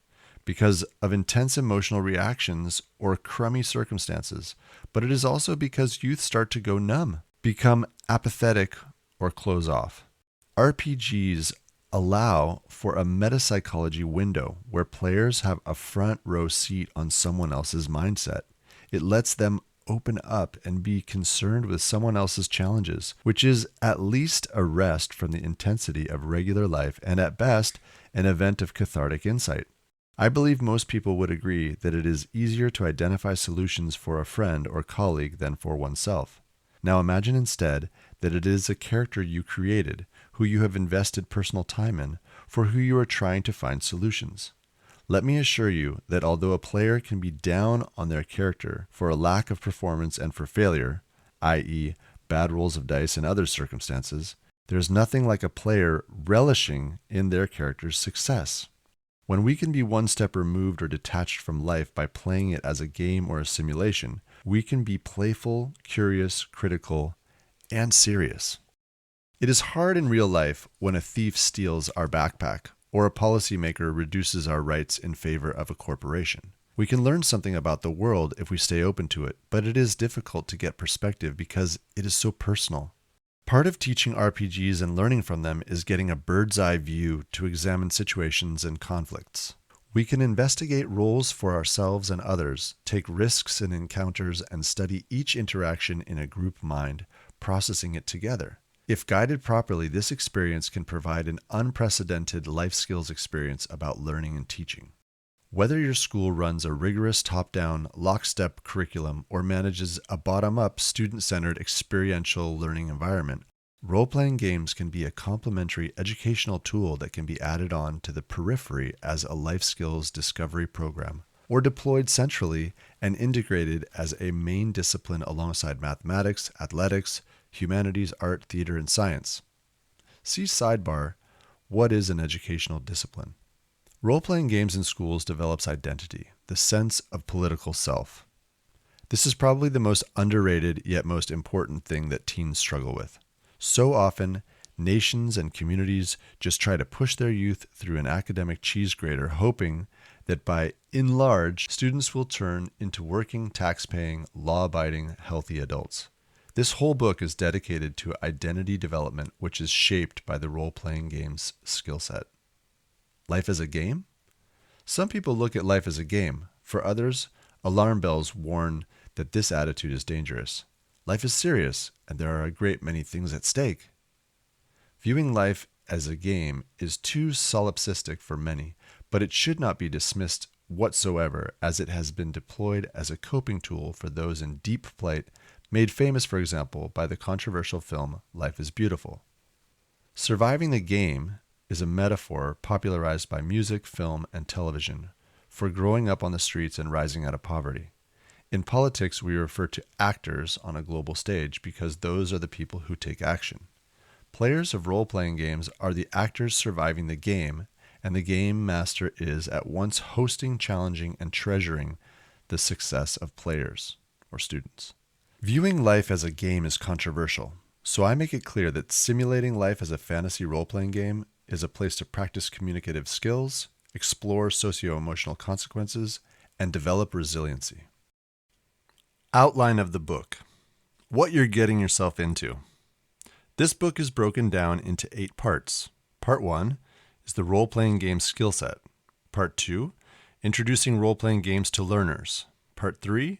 because of intense emotional reactions or crummy circumstances, but it is also because youth start to go numb, become apathetic, or close off. RPGs allow for a metapsychology window where players have a front row seat on someone else's mindset. It lets them open up and be concerned with someone else's challenges, which is at least a rest from the intensity of regular life and at best an event of cathartic insight. I believe most people would agree that it is easier to identify solutions for a friend or colleague than for oneself. Now imagine instead that it is a character you created, who you have invested personal time in, for who you are trying to find solutions. Let me assure you that although a player can be down on their character for a lack of performance and for failure, i.e., bad rolls of dice and other circumstances, there is nothing like a player relishing in their character's success. When we can be one step removed or detached from life by playing it as a game or a simulation, we can be playful, curious, critical, and serious. It is hard in real life when a thief steals our backpack or a policymaker reduces our rights in favor of a corporation. We can learn something about the world if we stay open to it, but it is difficult to get perspective because it is so personal. Part of teaching RPGs and learning from them is getting a bird's eye view to examine situations and conflicts. We can investigate roles for ourselves and others, take risks in encounters, and study each interaction in a group mind, processing it together. If guided properly, this experience can provide an unprecedented life skills experience about learning and teaching. Whether your school runs a rigorous top-down, lockstep curriculum or manages a bottom-up, student-centered experiential learning environment, role-playing games can be a complementary educational tool that can be added on to the periphery as a life skills discovery program, or deployed centrally and integrated as a main discipline alongside mathematics, athletics, humanities, art, theater, and science. See sidebar, what is an educational discipline? Role-playing games in schools develops identity, the sense of political self. This is probably the most underrated yet most important thing that teens struggle with. So often, nations and communities just try to push their youth through an academic cheese grater, hoping that by and large, students will turn into working, tax-paying, law-abiding, healthy adults. This whole book is dedicated to identity development, which is shaped by the role-playing game's skill set. Life as a game? Some people look at life as a game. For others, alarm bells warn that this attitude is dangerous. Life is serious, and there are a great many things at stake. Viewing life as a game is too solipsistic for many, but it should not be dismissed whatsoever, as it has been deployed as a coping tool for those in deep plight, made famous, for example, by the controversial film Life is Beautiful. Surviving the game is a metaphor popularized by music, film, and television for growing up on the streets and rising out of poverty. In politics, we refer to actors on a global stage because those are the people who take action. Players of role-playing games are the actors surviving the game, and the game master is at once hosting, challenging, and treasuring the success of players or students. Viewing life as a game is controversial, so I make it clear that simulating life as a fantasy role-playing game is a place to practice communicative skills, explore socio-emotional consequences, and develop resiliency. Outline of the book. What you're getting yourself into. This book is broken down into 8 parts. Part 1 is the role-playing game skill set. Part 2, introducing role-playing games to learners. Part 3,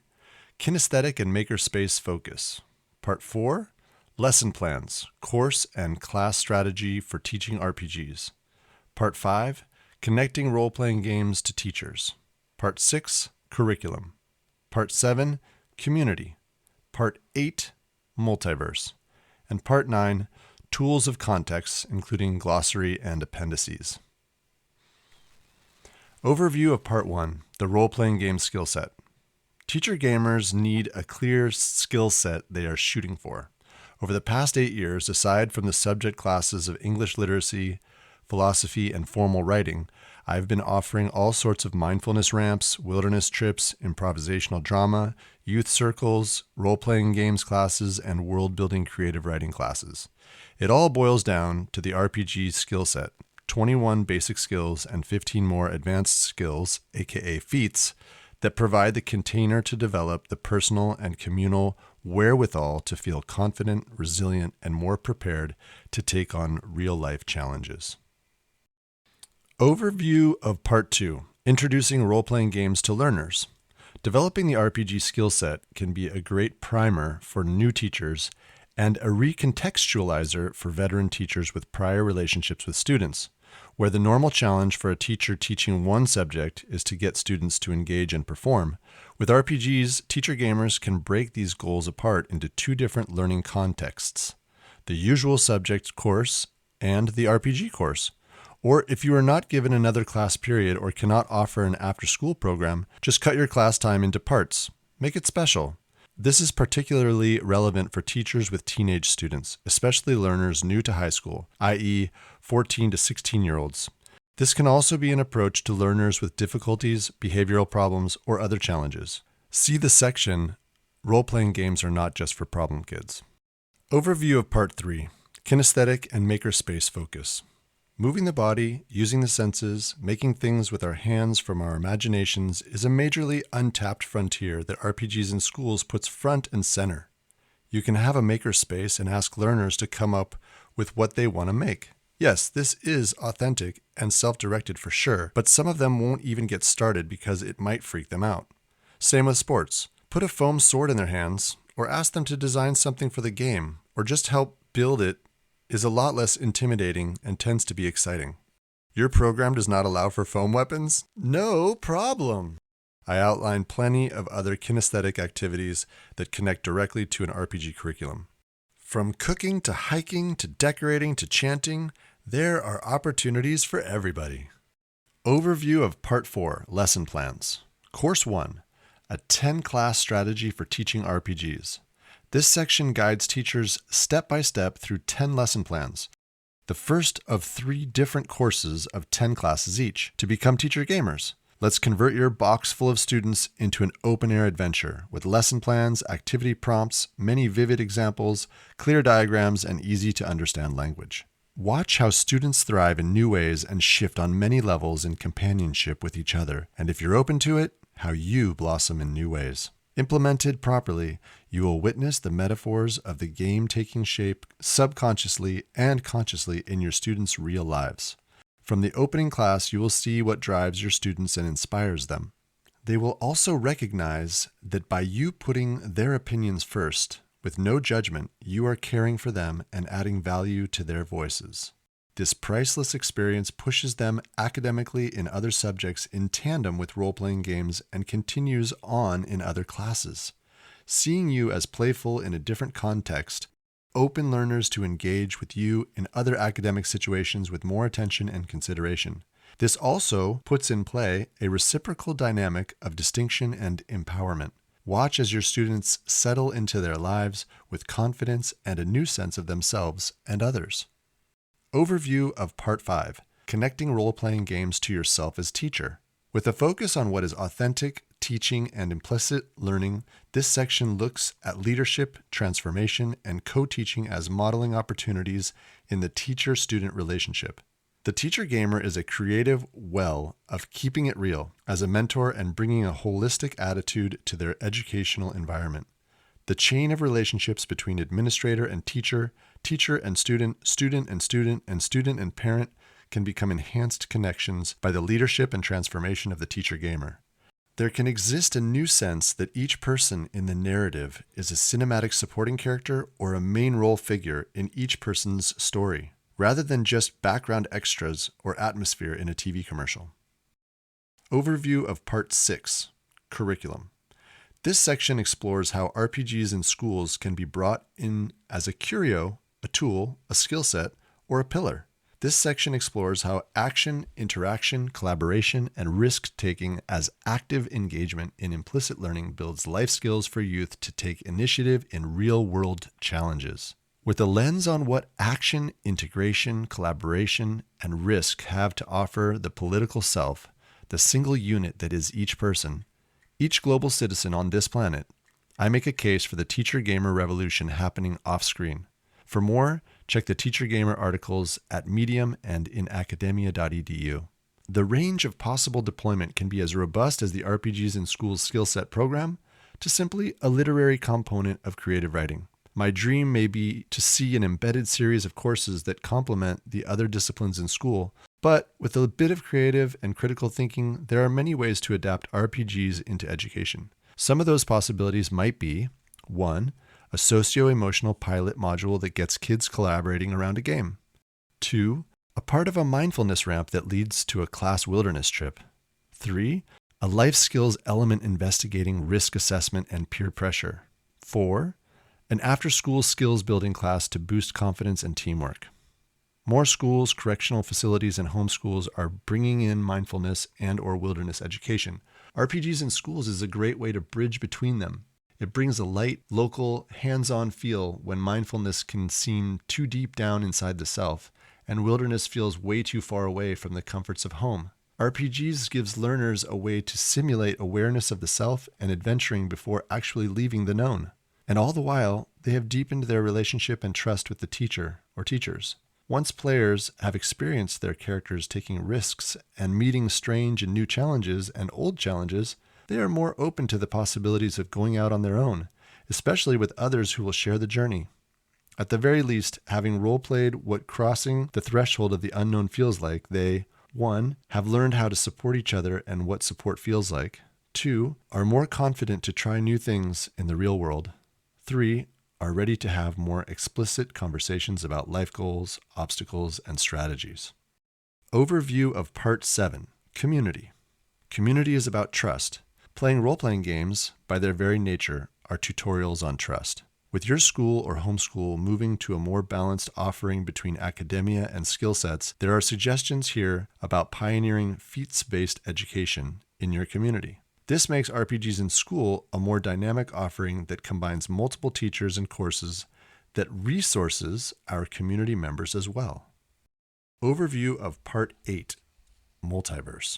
kinesthetic and makerspace focus. Part 4, lesson plans, course and class strategy for teaching RPGs. Part 5, connecting role-playing games to teachers. Part 6, curriculum. Part 7, community. Part 8, multiverse. And Part 9, tools of context, including glossary and appendices. Overview of Part 1, the role-playing game skill set. Teacher gamers need a clear skill set they are shooting for. Over the past 8 years, aside from the subject classes of English literacy, philosophy, and formal writing, I've been offering all sorts of mindfulness ramps, wilderness trips, improvisational drama, youth circles, role-playing games classes, and world-building creative writing classes. It all boils down to the RPG skill set, 21 basic skills and 15 more advanced skills, aka feats, that provide the container to develop the personal and communal wherewithal to feel confident, resilient, and more prepared to take on real-life challenges. Overview of Part 2, Introducing Role-Playing Games to Learners. Developing the RPG skill set can be a great primer for new teachers and a recontextualizer for veteran teachers with prior relationships with students, where the normal challenge for a teacher teaching one subject is to get students to engage and perform. With RPGs, teacher gamers can break these goals apart into two different learning contexts: the usual subject course and the RPG course. Or if you are not given another class period or cannot offer an after-school program, just cut your class time into parts. Make it special. This is particularly relevant for teachers with teenage students, especially learners new to high school, i.e. 14 to 16-year-olds. This can also be an approach to learners with difficulties, behavioral problems, or other challenges. See the section, Role-Playing Games Are Not Just for Problem Kids. Overview of Part 3, Kinesthetic and Makerspace Focus. Moving the body, using the senses, making things with our hands from our imaginations is a majorly untapped frontier that RPGs in schools puts front and center. You can have a makerspace and ask learners to come up with what they want to make. Yes, this is authentic and self-directed for sure, but some of them won't even get started because it might freak them out. Same with sports. Put a foam sword in their hands, or ask them to design something for the game, or just help build it is a lot less intimidating and tends to be exciting. Your program does not allow for foam weapons? No problem. I outline plenty of other kinesthetic activities that connect directly to an RPG curriculum. From cooking to hiking to decorating to chanting, there are opportunities for everybody. Overview of Part 4, Lesson Plans. Course 1, a 10-class strategy for teaching RPGs. This section guides teachers step by step through 10 lesson plans, the first of 3 different courses of 10 classes each, to become teacher gamers. Let's convert your box full of students into an open-air adventure with lesson plans, activity prompts, many vivid examples, clear diagrams, and easy-to-understand language. Watch how students thrive in new ways and shift on many levels in companionship with each other, and if you're open to it, how you blossom in new ways. Implemented properly, you will witness the metaphors of the game taking shape subconsciously and consciously in your students' real lives. From the opening class, you will see what drives your students and inspires them. They will also recognize that by you putting their opinions first, with no judgment, you are caring for them and adding value to their voices. This priceless experience pushes them academically in other subjects in tandem with role-playing games and continues on in other classes. Seeing you as playful in a different context, open learners to engage with you in other academic situations with more attention and consideration. This also puts in play a reciprocal dynamic of distinction and empowerment. Watch as your students settle into their lives with confidence and a new sense of themselves and others. Overview of Part 5, Connecting Role-Playing Games to Yourself as Teacher. With a focus on what is authentic teaching and implicit learning, this section looks at leadership, transformation, and co-teaching as modeling opportunities in the teacher-student relationship. The teacher gamer is a creative well of keeping it real as a mentor and bringing a holistic attitude to their educational environment. The chain of relationships between administrator and teacher, teacher and student, student and student, and student and parent can become enhanced connections by the leadership and transformation of the teacher gamer. There can exist a new sense that each person in the narrative is a cinematic supporting character or a main role figure in each person's story, rather than just background extras or atmosphere in a TV commercial. Overview of Part 6, Curriculum. This section explores how RPGs in schools can be brought in as a curio, a tool, a skill set, or a pillar. This section explores how action, interaction, collaboration, and risk-taking as active engagement in implicit learning builds life skills for youth to take initiative in real-world challenges. with a lens on what action, integration, collaboration, and risk have to offer the political self, the single unit that is each person, each global citizen on this planet, I make a case for the teacher-gamer revolution happening off-screen. For more, check the Teacher-Gamer articles at Medium and in academia.edu. The range of possible deployment can be as robust as the RPGs in School's skill set program to simply a literary component of creative writing. My dream may be to see an embedded series of courses that complement the other disciplines in school, but with a bit of creative and critical thinking, there are many ways to adapt RPGs into education. Some of those possibilities might be 1. A socio-emotional pilot module that gets kids collaborating around a game. 2. A part of a mindfulness ramp that leads to a class wilderness trip. 3. A life skills element investigating risk assessment and peer pressure. 4. An after-school skills building class to boost confidence and teamwork. More schools, correctional facilities, and homeschools are bringing in mindfulness and/or wilderness education. RPGs in schools is a great way to bridge between them. It brings a light, local, hands-on feel when mindfulness can seem too deep down inside the self, and wilderness feels way too far away from the comforts of home. RPGs gives learners a way to simulate awareness of the self and adventuring before actually leaving the known. And all the while, they have deepened their relationship and trust with the teacher or teachers. Once players have experienced their characters taking risks and meeting strange and new challenges and old challenges, they are more open to the possibilities of going out on their own, especially with others who will share the journey. At the very least, having role-played what crossing the threshold of the unknown feels like, they, 1. Have learned how to support each other and what support feels like. 2. Are more confident to try new things in the real world. 3. Are ready to have more explicit conversations about life goals, obstacles, and strategies. Overview of Part 7, Community. Community is about trust. Playing role-playing games, by their very nature, are tutorials on trust. With your school or homeschool moving to a more balanced offering between academia and skill sets, there are suggestions here about pioneering feats-based education in your community. This makes RPGs in school a more dynamic offering that combines multiple teachers and courses that resources our community members as well. Overview of Part 8, Multiverse.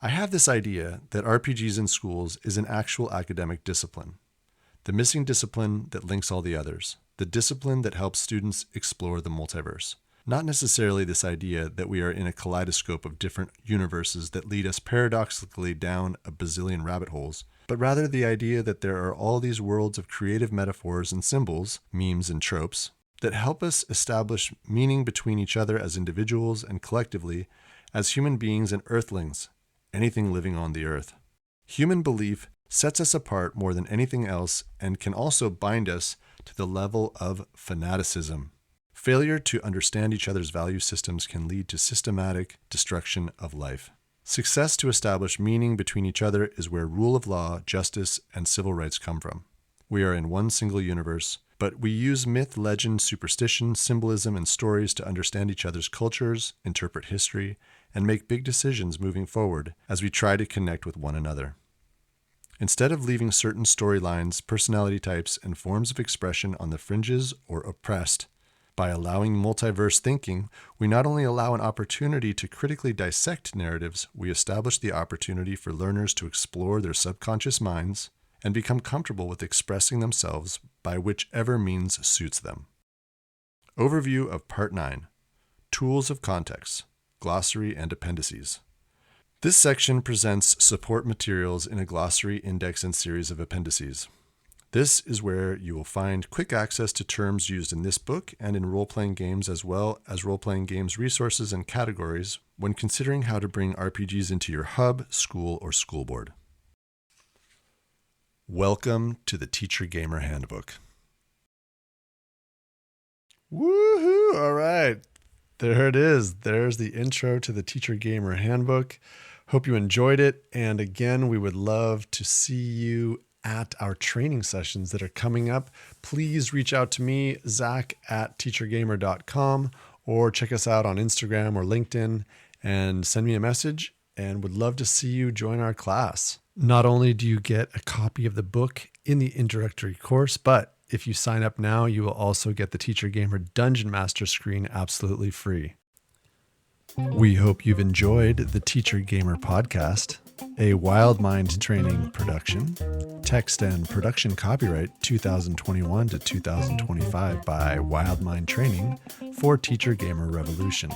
I have this idea that RPGs in schools is an actual academic discipline. The missing discipline that links all the others. The discipline that helps students explore the multiverse. Not necessarily this idea that we are in a kaleidoscope of different universes that lead us paradoxically down a bazillion rabbit holes, but rather the idea that there are all these worlds of creative metaphors and symbols, memes and tropes, that help us establish meaning between each other as individuals and collectively as human beings and earthlings, anything living on the earth. Human belief sets us apart more than anything else and can also bind us to the level of fanaticism. Failure to understand each other's value systems can lead to systematic destruction of life. Success to establish meaning between each other is where rule of law, justice, and civil rights come from. We are in one single universe, but we use myth, legend, superstition, symbolism, and stories to understand each other's cultures, interpret history, and make big decisions moving forward as we try to connect with one another. Instead of leaving certain storylines, personality types, and forms of expression on the fringes or oppressed, by allowing multiverse thinking, we not only allow an opportunity to critically dissect narratives, we establish the opportunity for learners to explore their subconscious minds and become comfortable with expressing themselves by whichever means suits them. Overview of Part 9, Tools of Context, Glossary and Appendices. This section presents support materials in a glossary, index, and series of appendices. This is where you will find quick access to terms used in this book and in role-playing games, as well as role-playing games resources and categories when considering how to bring RPGs into your hub, school, or school board. Welcome to the Teacher-Gamer Handbook. Woohoo! All right. There it is. There's the intro to the Teacher-Gamer Handbook. Hope you enjoyed it. And again, we would love to see you at our training sessions that are coming up. Please reach out to me, Zach at teachergamer.com, or check us out on Instagram or LinkedIn and send me a message, and would love to see you join our class. Not only do you get a copy of the book in the introductory course, but if you sign up now, you will also get the Teacher Gamer Dungeon Master screen absolutely free. We hope you've enjoyed the Teacher Gamer podcast, a Wild Mind training production. Text and production copyright 2021 to 2025 by Wild Mind Training for Teacher Gamer Revolution.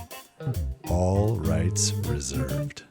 All rights reserved.